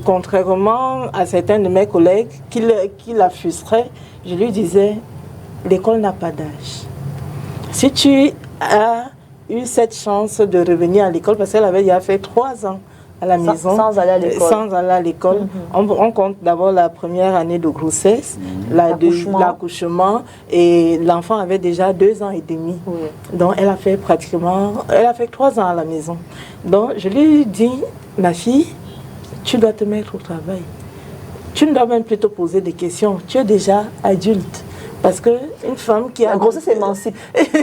contrairement à certains de mes collègues qui la frustraient, je lui disais, l'école n'a pas d'âge. Si tu as eu cette chance de revenir à l'école, parce qu'elle avait déjà fait 3 ans à la maison, sans aller à l'école. On compte d'abord la première année de grossesse, l'accouchement, et l'enfant avait déjà 2 ans et demi. Donc elle a fait 3 ans à la maison. Donc je lui dis, ma fille, tu dois te mettre au travail. Tu ne dois même plus te poser des questions. Tu es déjà adulte. Parce qu'une femme qui a... La grossesse émancipe.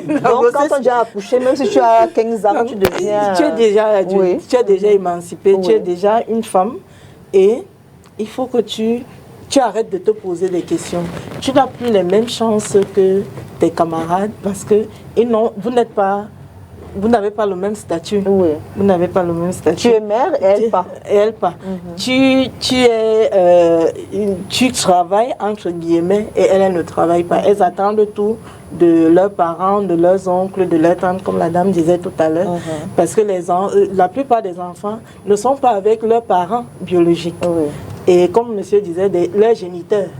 Donc quand on a déjà accouché, même si tu as 15 ans, tu deviens... Tu es déjà adulte, tu es déjà émancipée, tu es déjà une femme. Et il faut que tu arrêtes de te poser des questions. Tu n'as plus les mêmes chances que tes camarades parce que vous n'avez pas le même statut. Vous n'avez pas le même statut. Tu es mère et elle pas. Et elle pas. Tu travailles entre guillemets et elle ne travaille pas. Elles attendent tout de leurs parents, de leurs oncles, de leurs tantes, comme la dame disait tout à l'heure. Parce que la plupart des enfants ne sont pas avec leurs parents biologiques. Et comme monsieur disait, leurs géniteurs.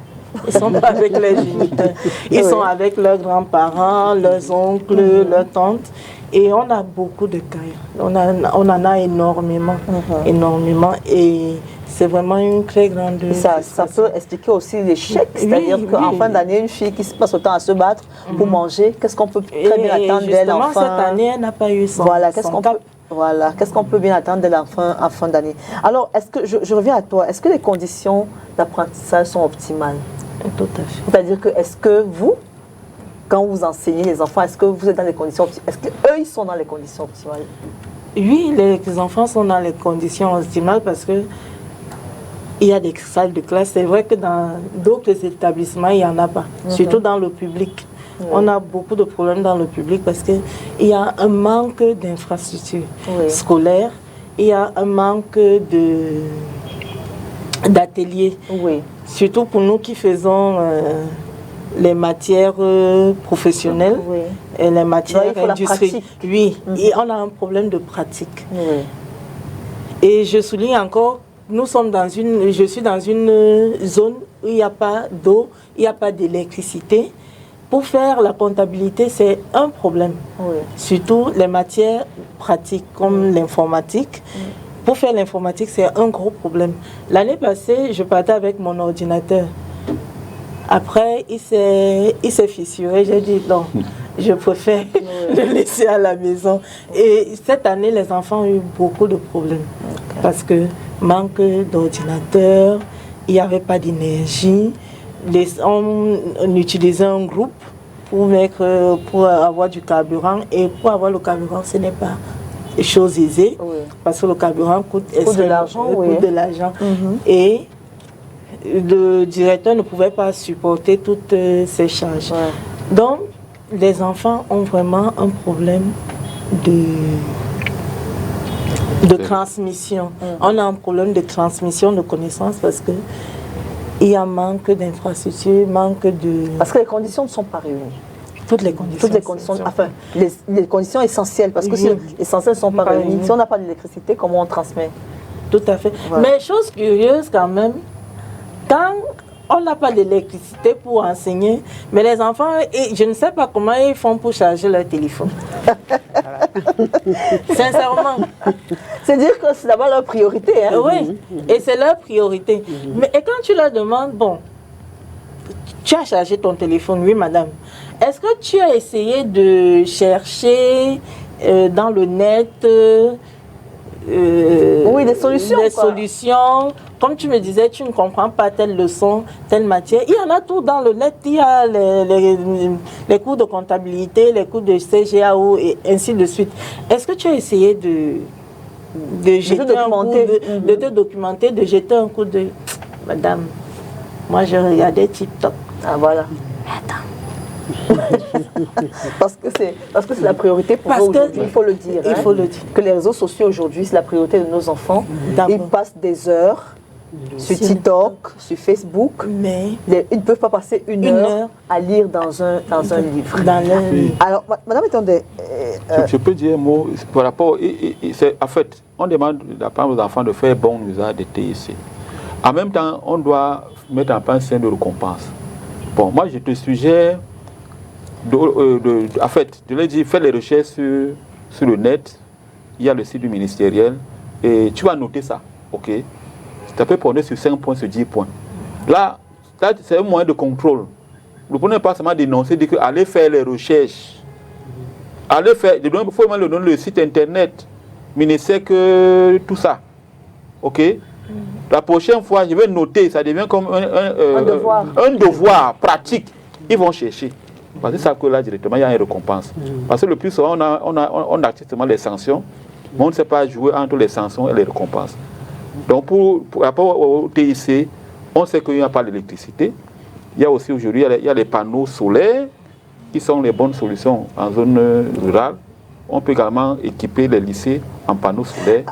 Ils ne sont pas avec leurs géniteurs. Ils sont avec leurs grands-parents, leurs oncles, leurs tantes. Et on a beaucoup de cas. On en a énormément. Énormément. Et c'est vraiment une très grande... Ça peut expliquer aussi l'échec. C'est-à-dire qu'en fin d'année, une fille qui se passe autant à se battre pour manger, qu'est-ce qu'on peut très bien attendre d'elle en fin... cette année, elle n'a pas eu son cap. Voilà, qu'est-ce qu'on peut bien attendre d'elle en fin d'année. Alors, est-ce que je reviens à toi. Est-ce que les conditions d'apprentissage sont optimales? Tout à fait. C'est-à-dire que, est-ce que vous, quand vous enseignez les enfants, est-ce que vous êtes dans les conditions optimales? Est-ce qu'eux, ils sont dans les conditions optimales? Oui, les enfants sont dans les conditions optimales parce que il y a des salles de classe. C'est vrai que dans d'autres établissements, il n'y en a pas, surtout dans le public. On a beaucoup de problèmes dans le public parce qu'il y a un manque d'infrastructures scolaires, il y a un manque d'ateliers. Surtout pour nous qui faisons les matières professionnelles et les matières industrielles. Et on a un problème de pratique. Et je souligne encore, je suis dans une zone où il n'y a pas d'eau, il n'y a pas d'électricité. Pour faire la comptabilité, c'est un problème. Surtout les matières pratiques comme l'informatique. Pour faire l'informatique, c'est un gros problème. L'année passée, je partais avec mon ordinateur. Après, il s'est fissuré. J'ai dit non, je préfère le laisser à la maison. Et cette année, les enfants ont eu beaucoup de problèmes. Parce que manque d'ordinateur, il n'y avait pas d'énergie. On utilisait un groupe pour avoir du carburant. Et pour avoir le carburant, ce n'est pas chose aisée, Oui. parce que le carburant coûte de l'argent. Oui. de l'argent. Et le directeur ne pouvait pas supporter toutes ces charges. Ouais. Donc, les enfants ont vraiment un problème de transmission. On a un problème de transmission de connaissances parce que il y a manque d'infrastructures, manque de... Parce que les conditions ne sont pas réunies. Toutes les conditions. Enfin, les conditions essentielles, parce que si les essentielles ne sont pas réunies, si on n'a pas d'électricité, comment on transmet? Tout à fait. Voilà. Mais chose curieuse quand même, quand on n'a pas d'électricité pour enseigner, mais les enfants, je ne sais pas comment ils font pour charger leur téléphone. Sincèrement. C'est dire que c'est d'abord leur priorité. Hein? Oui, et c'est leur priorité. Mais et quand tu leur demandes, bon, tu as chargé ton téléphone, oui madame, est-ce que tu as essayé de chercher dans le net oui, des solutions. Des solutions. Comme tu me disais, tu ne comprends pas telle leçon, telle matière. Il y en a tout dans le net. Il y a les cours de comptabilité, les cours de CGAO et ainsi de suite. Est-ce que tu as essayé de te documenter, de jeter un coup de... Madame, moi je regardais TikTok. Ah voilà. Attends. parce que c'est la priorité pour eux aujourd'hui, il faut le dire. Il faut le dire. Que les réseaux sociaux aujourd'hui, c'est la priorité de nos enfants. Ils passent des heures sur TikTok, sur Facebook, mais ils ne peuvent pas passer une heure à lire dans un livre. Alors, madame Etondé, je peux dire un mot par rapport... En fait, on demande d'apprendre aux enfants de faire bon usage des TIC. En même temps, on doit mettre en place un système de récompense. Bon, moi, je te suggère... en fait, je l'ai dit, fais les recherches sur le net, il y a le site du ministériel, et tu vas noter ça, ok? Tu peux prendre sur 5 points, sur 10 points. Là c'est un moyen de contrôle. Vous ne pouvez pas seulement dénoncer, dire que allez faire les recherches. Allez faire, il faut même le donner le site internet, ministère que tout ça, ok? La prochaine fois, je vais noter, ça devient comme un devoir pratique. Ils vont chercher. Parce que ça que là directement il y a une récompense. Parce que le plus souvent on active seulement les sanctions, mais on ne sait pas jouer entre les sanctions et les récompenses. Donc pour rapport au TIC, on sait qu'il n'y a pas d'électricité. Il y a aussi aujourd'hui il y a les panneaux solaires qui sont les bonnes solutions en zone rurale. On peut également équiper les lycées en panneaux solaires.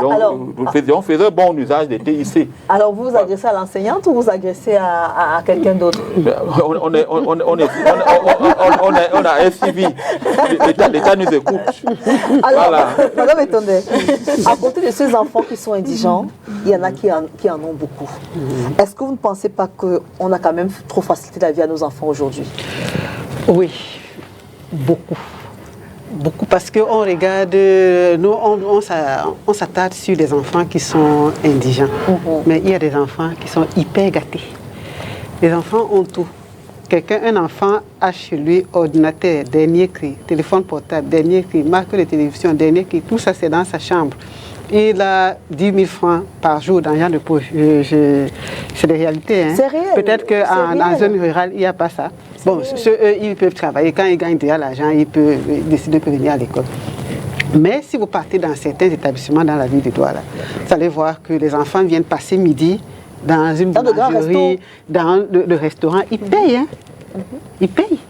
Donc, on faisait bon usage des TIC. Alors, vous vous adressez à l'enseignante ou vous adressez à quelqu'un d'autre? On a un suivi. L'État nous écoute. Alors, voilà. Madame Etondé, à côté de ces enfants qui sont indigents, il y en a qui en ont beaucoup. Est-ce que vous ne pensez pas qu'on a quand même trop facilité la vie à nos enfants aujourd'hui? Oui, beaucoup. Beaucoup, parce qu'on regarde, nous on s'attarde sur des enfants qui sont indigents, mais il y a des enfants qui sont hyper gâtés. Les enfants ont tout. Un enfant a chez lui ordinateur, dernier cri, téléphone portable, dernier cri, marque de télévision, dernier cri, tout ça c'est dans sa chambre. Il a 10 000 francs par jour dans genre de poche. C'est des réalités. Hein. C'est réel. Peut-être qu'en zone rurale, il n'y a pas ça. Bon, eux, ils peuvent travailler. Quand ils gagnent déjà l'argent, ils peuvent décider de venir à l'école. Mais si vous partez dans certains établissements dans la ville de Douala, vous allez voir que les enfants viennent passer midi dans une boulangerie, dans le restaurant. Ils payent. Hein. Ils payent.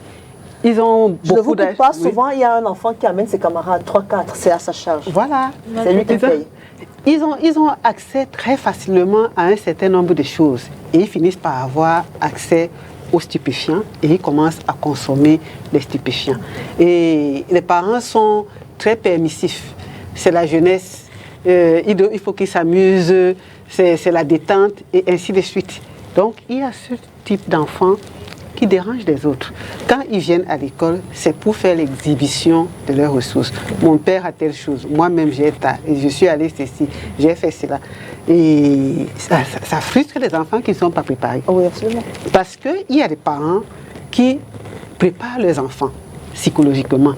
Ils ont je ne vous dis pas, souvent il y a un enfant qui amène ses camarades, 3-4, c'est à sa charge. Voilà. C'est lui qui paye. Ils ont accès très facilement à un certain nombre de choses. Et ils finissent par avoir accès aux stupéfiants et ils commencent à consommer les stupéfiants. Et les parents sont très permissifs. C'est la jeunesse, il faut qu'ils s'amusent, c'est la détente et ainsi de suite. Donc il y a ce type d'enfants qui dérangent les autres. Quand ils viennent à l'école, c'est pour faire l'exhibition de leurs ressources. Mon père a telle chose, moi-même j'ai ça, et je suis allé ceci, j'ai fait cela. Et ça frustre les enfants qui ne sont pas préparés. Oui, absolument. Parce qu'il y a des parents qui préparent leurs enfants psychologiquement.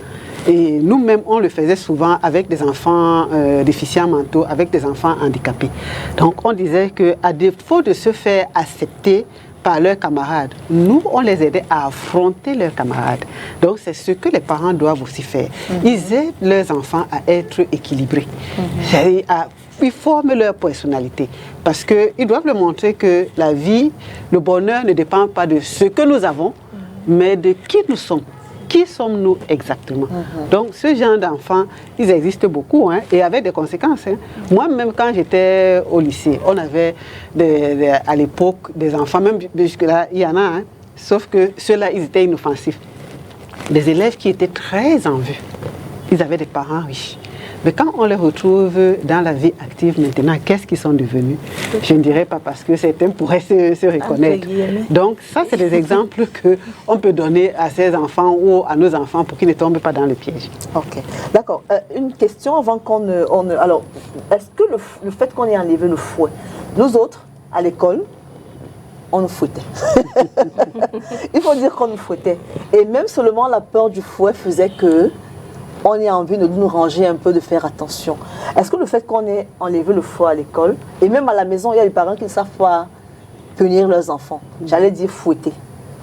Et nous-mêmes, on le faisait souvent avec des enfants déficients mentaux, avec des enfants handicapés. Donc on disait qu'à défaut de se faire accepter par leurs camarades. Nous, on les aidait à affronter leurs camarades. Donc, c'est ce que les parents doivent aussi faire. Ils aident leurs enfants à être équilibrés. Ils forment leur personnalité. Parce qu'ils doivent leur montrer que la vie, le bonheur ne dépend pas de ce que nous avons, mais de qui nous sommes. Qui sommes-nous exactement? Donc, ce genre d'enfants, ils existent beaucoup, hein, et avec des conséquences. Hein. Moi-même, quand j'étais au lycée, on avait à l'époque des enfants, même jusque-là, il y en a, hein, sauf que ceux-là, ils étaient inoffensifs. Des élèves qui étaient très en vue. Ils avaient des parents riches. Mais quand on les retrouve dans la vie active maintenant, qu'est-ce qu'ils sont devenus? Je ne dirais pas parce que certains pourraient se reconnaître. Donc ça, c'est des exemples qu'on peut donner à ces enfants ou à nos enfants pour qu'ils ne tombent pas dans le piège. Ok, d'accord. Une question avant qu'on ne... Alors, est-ce que le fait qu'on ait enlevé le fouet, nous autres, à l'école, on nous fouettait. Il faut dire qu'on nous fouettait. Et même seulement la peur du fouet faisait que on ait envie de nous ranger un peu, de faire attention. Est-ce que le fait qu'on ait enlevé le fouet à l'école, et même à la maison, il y a des parents qui ne savent pas punir leurs enfants, j'allais dire fouetter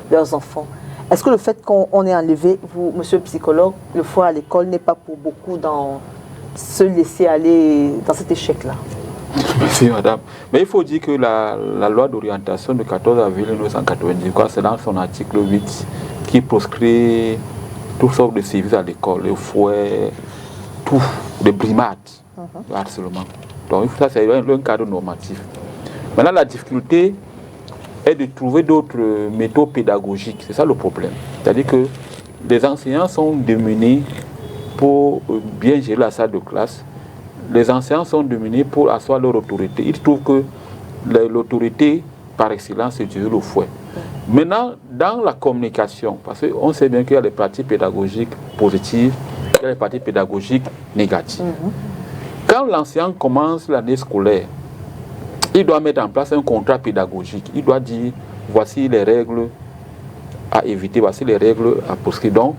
leurs enfants. Est-ce que le fait qu'on ait enlevé, vous, monsieur le psychologue, le fouet à l'école n'est pas pour beaucoup dans se laisser aller dans cet échec-là? Merci madame. Mais il faut dire que la loi d'orientation de 14 avril 1990, c'est dans son article 8 qui proscrit toutes sortes de services à l'école, le fouet, tout, des brimades, le harcèlement. Donc ça c'est un cadre normatif. Maintenant la difficulté est de trouver d'autres méthodes pédagogiques, c'est ça le problème. C'est-à-dire que les enseignants sont démunis pour bien gérer la salle de classe. Les enseignants sont démunis pour asseoir leur autorité. Ils trouvent que l'autorité par excellence c'est le fouet. Maintenant, dans la communication, parce qu'on sait bien qu'il y a des pratiques pédagogiques positives, il y a des pratiques pédagogiques négatives. Quand l'enseignant commence l'année scolaire, il doit mettre en place un contrat pédagogique. Il doit dire, voici les règles à éviter, voici les règles à prescrire. Donc,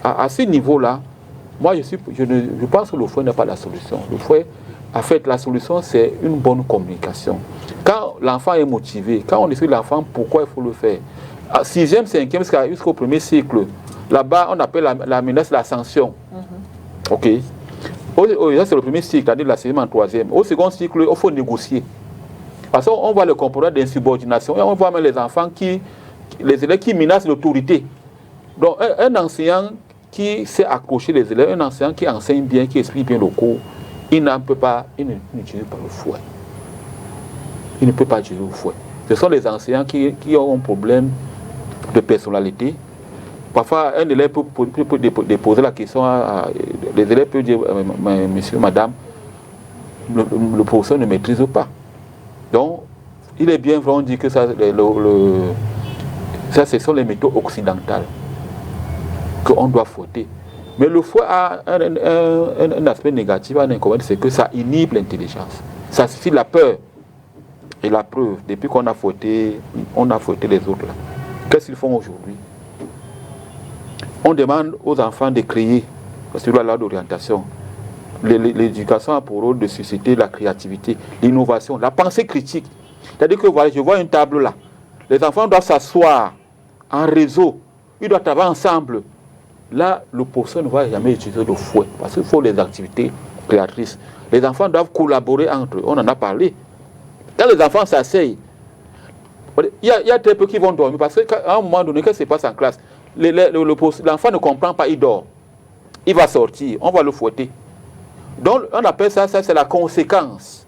à ce niveau-là, moi, je pense que le fouet n'est pas la solution. Le fouet, en fait, la solution, c'est une bonne communication. Quand l'enfant est motivé, quand on explique l'enfant pourquoi il faut le faire, à 6e, 5e, jusqu'au premier cycle, là-bas, on appelle la menace la sanction. OK. C'est le premier cycle, c'est-à-dire la 6e en 3e. Au second cycle, il faut négocier. Parce qu'on voit le comportement d'insubordination et on voit même les enfants les élèves qui menacent l'autorité. Donc, un enseignant qui sait accrocher les élèves, un enseignant qui enseigne bien, qui explique bien le cours, il n'utilise pas le fouet. Il ne peut pas utiliser le fouet. Ce sont les enseignants qui ont un problème de personnalité. Parfois, un élève peut déposer la question les élèves peuvent dire, monsieur, madame, le professeur ne maîtrise pas. Donc, il est bien vraiment dit que ça, ce sont les méthodes occidentales qu'on doit fouetter. Mais le fouet a un aspect négatif, un inconvénient, c'est que ça inhibe l'intelligence. Ça suffit la peur. Et la preuve, depuis qu'on a fouetté les autres là. Qu'est-ce qu'ils font aujourd'hui? On demande aux enfants de créer, parce que la loi d'orientation, l'éducation a pour rôle de susciter la créativité, l'innovation, la pensée critique. C'est-à-dire que voilà, je vois une table là. Les enfants doivent s'asseoir en réseau. Ils doivent travailler ensemble. Là, le professeur ne va jamais utiliser le fouet, parce qu'il faut les activités créatrices. Les enfants doivent collaborer entre eux. On en a parlé. Quand les enfants s'asseyent, il y a très peu qui vont dormir, parce qu'à un moment donné, qu'est-ce qui se passe en classe? L'enfant ne comprend pas, il dort. Il va sortir, on va le fouetter. Donc, on appelle ça c'est la conséquence.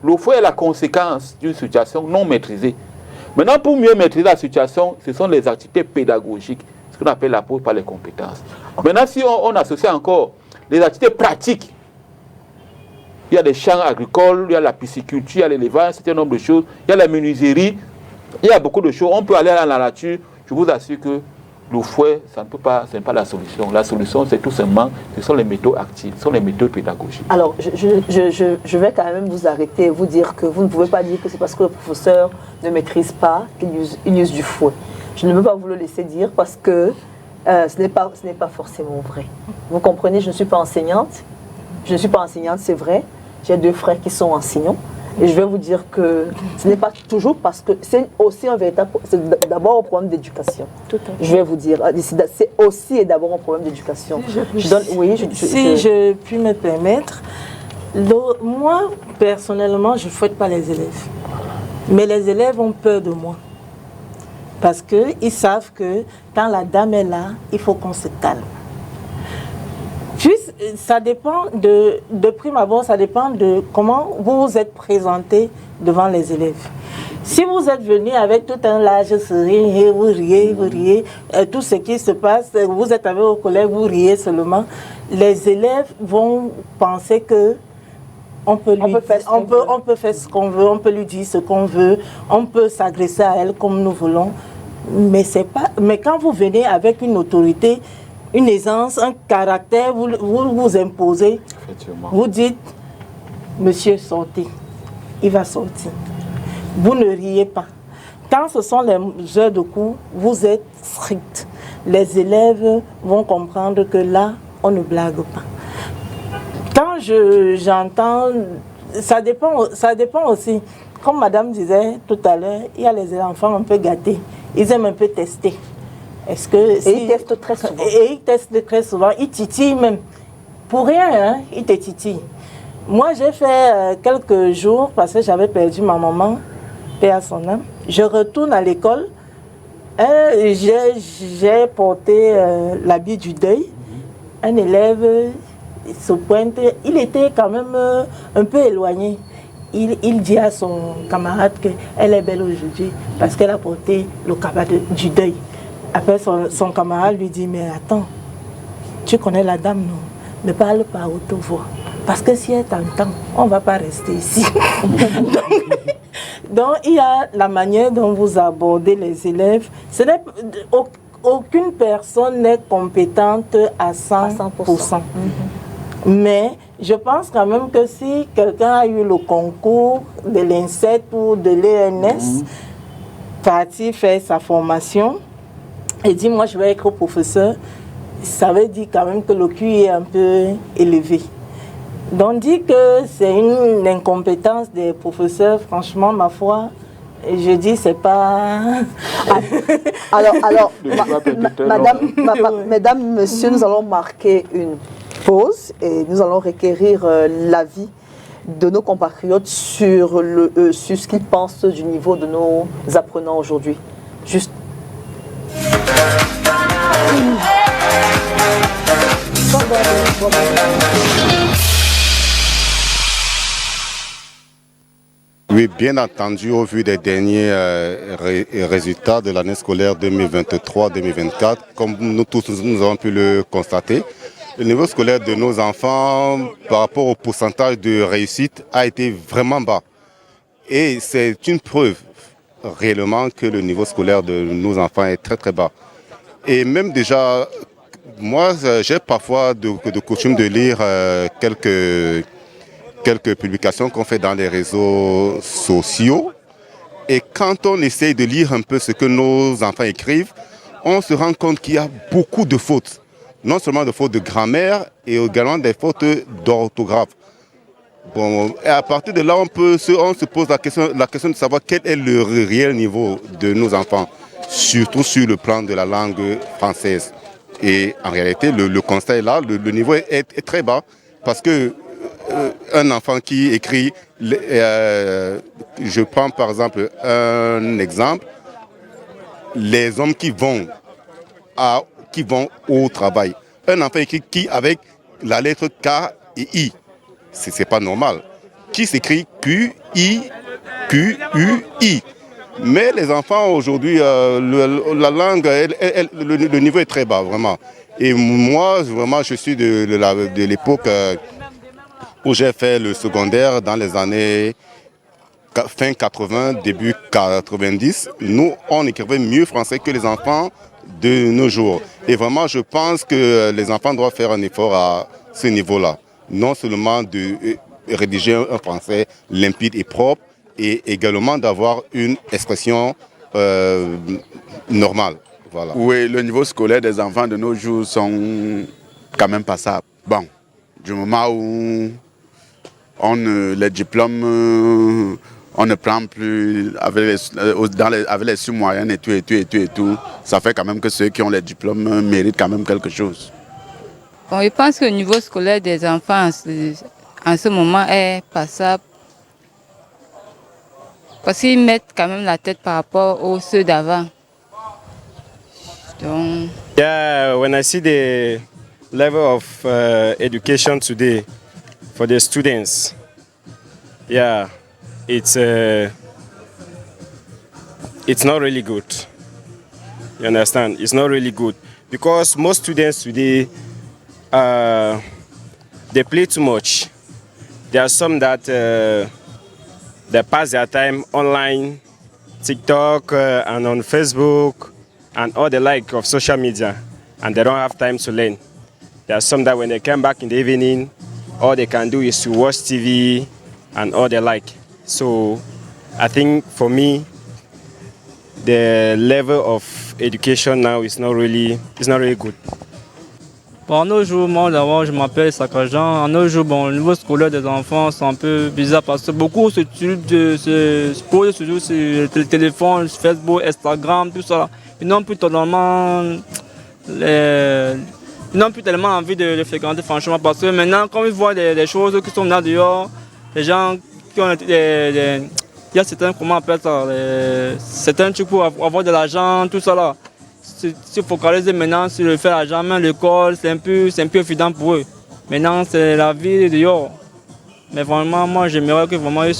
Le fouet est la conséquence d'une situation non maîtrisée. Maintenant, pour mieux maîtriser la situation, ce sont les activités pédagogiques, ce qu'on appelle l'approche par les compétences. Maintenant, si on associe encore les activités pratiques, il y a des champs agricoles, il y a la pisciculture, il y a l'élevage, un certain nombre de choses, il y a la menuiserie, il y a beaucoup de choses. On peut aller dans la nature. Je vous assure que le fouet, ce n'est pas la solution. La solution, c'est tout simplement, ce sont les méthodes actives, ce sont les méthodes pédagogiques. Alors, je vais quand même vous arrêter et vous dire que vous ne pouvez pas dire que c'est parce que le professeur ne maîtrise pas qu'il use du fouet. Je ne peux pas vous le laisser dire parce que ce n'est pas forcément vrai. Vous comprenez, je ne suis pas enseignante. Je ne suis pas enseignante, c'est vrai. J'ai 2 frères qui sont enseignants. Et je vais vous dire que ce n'est pas toujours parce que c'est aussi un véritable... C'est d'abord un problème d'éducation. Je vais vous dire, c'est aussi et d'abord un problème d'éducation. Si je puis me permettre, moi, personnellement, je ne fouette pas les élèves. Mais les élèves ont peur de moi. Parce qu'ils savent que quand la dame est là, il faut qu'on se calme. Puis, ça dépend de prime abord, ça dépend de comment vous vous êtes présenté devant les élèves. Si vous êtes venu avec tout un large sourire, vous riez, tout ce qui se passe, vous êtes avec vos collègues, vous riez seulement, les élèves vont penser que on peut faire ce qu'on veut, on peut lui dire ce qu'on veut, on peut s'agresser à elle comme nous voulons. Mais quand vous venez avec une autorité, une aisance, un caractère, vous imposez, vous dites, monsieur, sortez, il va sortir. Vous ne riez pas. Quand ce sont les heures de cours, vous êtes strict. Les élèves vont comprendre que là, on ne blague pas. Quand j'entends, ça dépend aussi. Comme madame disait tout à l'heure, il y a les enfants un peu gâtés. Ils aiment un peu tester. Et ils testent très souvent. Et ils testent très souvent. Ils titillent même. Pour rien, hein, ils te titillent. Moi, j'ai fait quelques jours, parce que j'avais perdu ma maman, paix à son âme. Je retourne à l'école. J'ai porté l'habit du deuil. Un élève se pointe. Il était quand même un peu éloigné. Il dit à son camarade qu'elle est belle aujourd'hui parce qu'elle a porté le cabas du deuil. Après, son camarade lui dit, mais attends, tu connais la dame, non? Ne parle pas à haute voix. Parce que si elle t'entend, on ne va pas rester ici. Donc, il y a la manière dont vous abordez les élèves. Aucune personne n'est compétente à 100%. Mais je pense quand même que si quelqu'un a eu le concours de l'INSET ou de l'ENS, parti faire sa formation, et dit moi je vais être professeur, ça veut dire quand même que le QI est un peu élevé. Donc dit que c'est une incompétence des professeurs, franchement ma foi, je dis c'est pas... Alors mesdames, messieurs, nous allons marquer une pause et nous allons requérir l'avis de nos compatriotes sur ce qu'ils pensent du niveau de nos apprenants aujourd'hui. Juste. Oui, bien entendu, au vu des derniers résultats de l'année scolaire 2023-2024, comme nous tous nous avons pu le constater, le niveau scolaire de nos enfants par rapport au pourcentage de réussite a été vraiment bas. Et c'est une preuve réellement que le niveau scolaire de nos enfants est très très bas. Et même déjà, moi j'ai parfois de coutume de lire quelques publications qu'on fait dans les réseaux sociaux. Et quand on essaye de lire un peu ce que nos enfants écrivent, on se rend compte qu'il y a beaucoup de fautes. Non seulement de fautes de grammaire, et également des fautes d'orthographe. Bon, et à partir de là, on se pose la question de savoir quel est le réel niveau de nos enfants, surtout sur le plan de la langue française. Et en réalité, le constat est là, le niveau est très bas, parce que un enfant qui écrit, je prends par exemple un exemple, les hommes qui vont au travail. Un enfant écrit qui avec la lettre K et I. C'est pas normal. Qui s'écrit Q-I, Q-U-I. Mais les enfants aujourd'hui, la langue, le niveau est très bas, vraiment. Et moi, vraiment, je suis de l'époque où j'ai fait le secondaire dans les années fin 80, début 90. Nous, on écrivait mieux français que les enfants de nos jours. Et vraiment, je pense que les enfants doivent faire un effort à ce niveau-là. Non seulement de rédiger un français limpide et propre, et également d'avoir une expression normale. Voilà. Oui, le niveau scolaire des enfants de nos jours sont quand même passables. Bon, du moment où les diplômes, on ne prend plus avec les sous-moyennes et tout. Ça fait quand même que ceux qui ont les diplômes méritent quand même quelque chose. Bon, je pense que le niveau scolaire des enfants en ce moment est passable. Parce qu'ils mettent quand même la tête par rapport aux ceux d'avant. Donc... Yeah, when I see the level of education today for the students, yeah, it's not really good. You understand? It's not really good because most students today they play too much. There are some that they pass their time online, TikTok and on Facebook and all the like of social media, and they don't have time to learn. There are some that when they come back in the evening, all they can do is to watch TV and all the like. So I think for me, the level of education now is not really good. Bon, en nos jours, moi d'abord je m'appelle Sakajan. En nos jours, bon, le niveau scolaire des enfants c'est un peu bizarre parce que beaucoup se posent sur le téléphone, Facebook, Instagram, tout ça. Ils n'ont plus tellement envie de fréquenter franchement parce que maintenant quand ils voient des choses qui sont là dehors, les gens qui ont il y a certains, comment on appelle ça, certains trucs pour avoir de l'argent, tout ça là. Se focaliser maintenant sur le faire l'argent, même l'école, c'est un peu évident pour eux. Maintenant, c'est la vie dehors. Mais vraiment, moi, j'aimerais que vraiment ils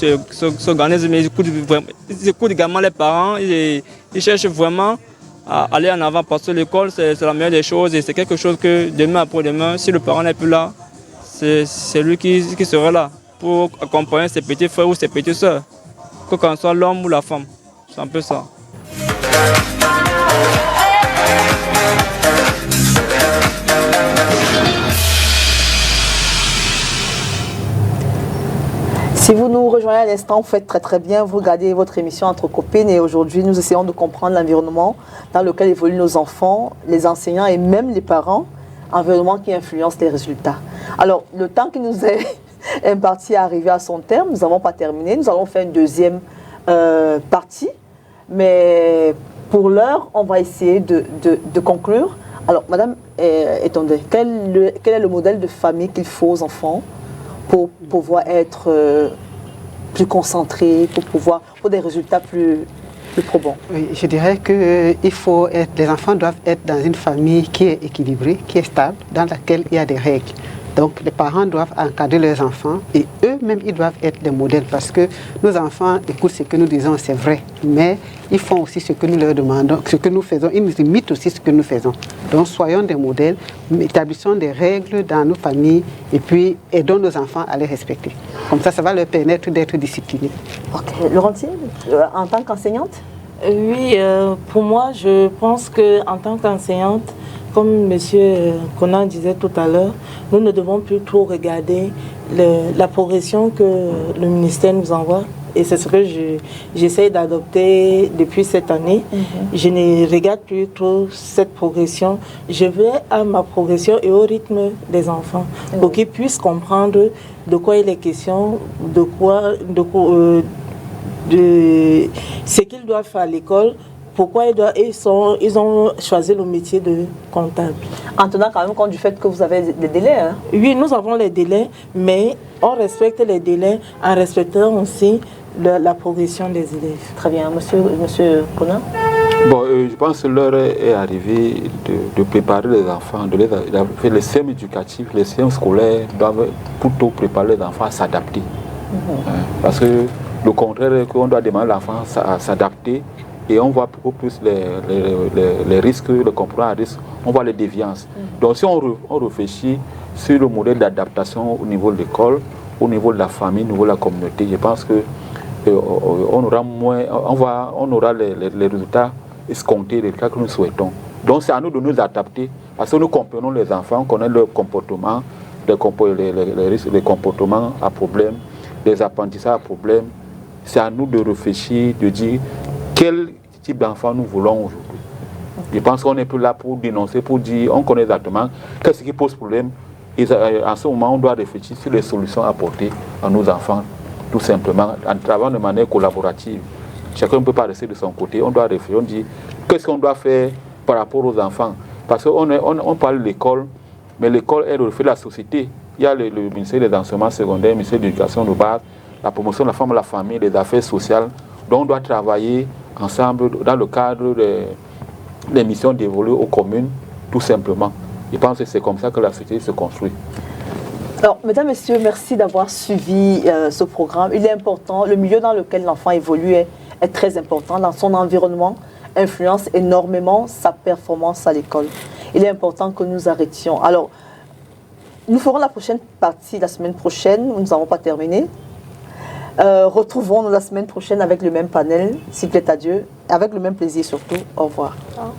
s'organisent, mais ils écoutent également les parents, ils cherchent vraiment à aller en avant parce que l'école, c'est la meilleure des choses et c'est quelque chose que demain après-demain, si le parent n'est plus là, c'est lui qui sera là pour accompagner ses petits frères ou ses petites soeurs, que ce soit l'homme ou la femme. C'est un peu ça. Si vous nous rejoignez à l'instant, vous faites très très bien, vous regardez votre émission Entre copines et aujourd'hui nous essayons de comprendre l'environnement dans lequel évoluent nos enfants, les enseignants et même les parents, environnement qui influence les résultats. Alors le temps qui nous est imparti est arrivé à son terme, nous n'avons pas terminé, nous allons faire une deuxième partie, mais pour l'heure on va essayer de conclure. Alors Madame Etondé, quel est le modèle de famille qu'il faut aux enfants pour pouvoir être plus concentré, pour des résultats plus probants? Oui, je dirais que les enfants doivent être dans une famille qui est équilibrée, qui est stable, dans laquelle il y a des règles. Donc les parents doivent encadrer leurs enfants et eux-mêmes ils doivent être des modèles parce que nos enfants écoutent ce que nous disons, c'est vrai, mais ils font aussi ce que nous leur demandons, ce que nous faisons, ils nous imitent aussi ce que nous faisons. Donc soyons des modèles, établissons des règles dans nos familles et puis aidons nos enfants à les respecter. Comme ça va leur permettre d'être disciplinés. Ok. Laurentine, en tant qu'enseignante? Oui, pour moi, je pense qu'en tant qu'enseignante, comme M. Conan disait tout à l'heure, nous ne devons plus trop regarder la progression que le ministère nous envoie. Et c'est ce que j'essaie d'adopter depuis cette année. Je ne regarde plus trop cette progression. Je vais à ma progression et au rythme des enfants pour qu'ils puissent comprendre de quoi il est question, de ce qu'ils doivent faire à l'école. Pourquoi ils ont choisi le métier de comptable. En tenant quand même compte du fait que vous avez des délais. Hein? Oui, nous avons les délais, mais on respecte les délais en respectant aussi la progression des élèves. Très bien. Monsieur Conan? Bon, je pense que l'heure est arrivée de préparer les enfants, de faire les systèmes éducatifs, les systèmes scolaires doivent plutôt préparer les enfants à s'adapter. Parce que le contraire est qu'on doit demander à l'enfant à s'adapter. Et on voit beaucoup plus les risques, le comportement à risque, on voit les déviances. Donc si on réfléchit sur le modèle d'adaptation au niveau de l'école, au niveau de la famille, au niveau de la communauté, je pense que on aura les résultats escomptés, les cas que nous souhaitons. Donc c'est à nous de nous adapter, parce que nous comprenons les enfants, on connaît leur comportement, les comportements à problème, les apprentissages à problème. C'est à nous de réfléchir, de dire quel type d'enfant nous voulons aujourd'hui. Je pense qu'on n'est plus là pour dénoncer, pour dire, on connaît exactement qu'est-ce qui pose problème En ce moment, on doit réfléchir sur les solutions apportées à nos enfants, tout simplement, en travaillant de manière collaborative. Chacun ne peut pas rester de son côté. On doit réfléchir, on dit qu'est-ce qu'on doit faire par rapport aux enfants. Parce qu'on parle de l'école, mais l'école est le reflet de la société. Il y a le ministère des enseignements secondaires, le ministère de l'éducation de base, la promotion de la femme, de la famille, des affaires sociales. Donc on doit travailler ensemble dans le cadre des missions dévolues aux communes, tout simplement. Je pense que c'est comme ça que la société se construit. Alors, mesdames, messieurs, merci d'avoir suivi ce programme. Il est important, le milieu dans lequel l'enfant évolue est très important. Dans son environnement, influence énormément sa performance à l'école. Il est important que nous arrêtions. Alors, nous ferons la prochaine partie la semaine prochaine. Nous n'avons pas terminé. Retrouvons-nous la semaine prochaine avec le même panel, s'il plaît à Dieu, avec le même plaisir surtout. Au revoir. Au revoir.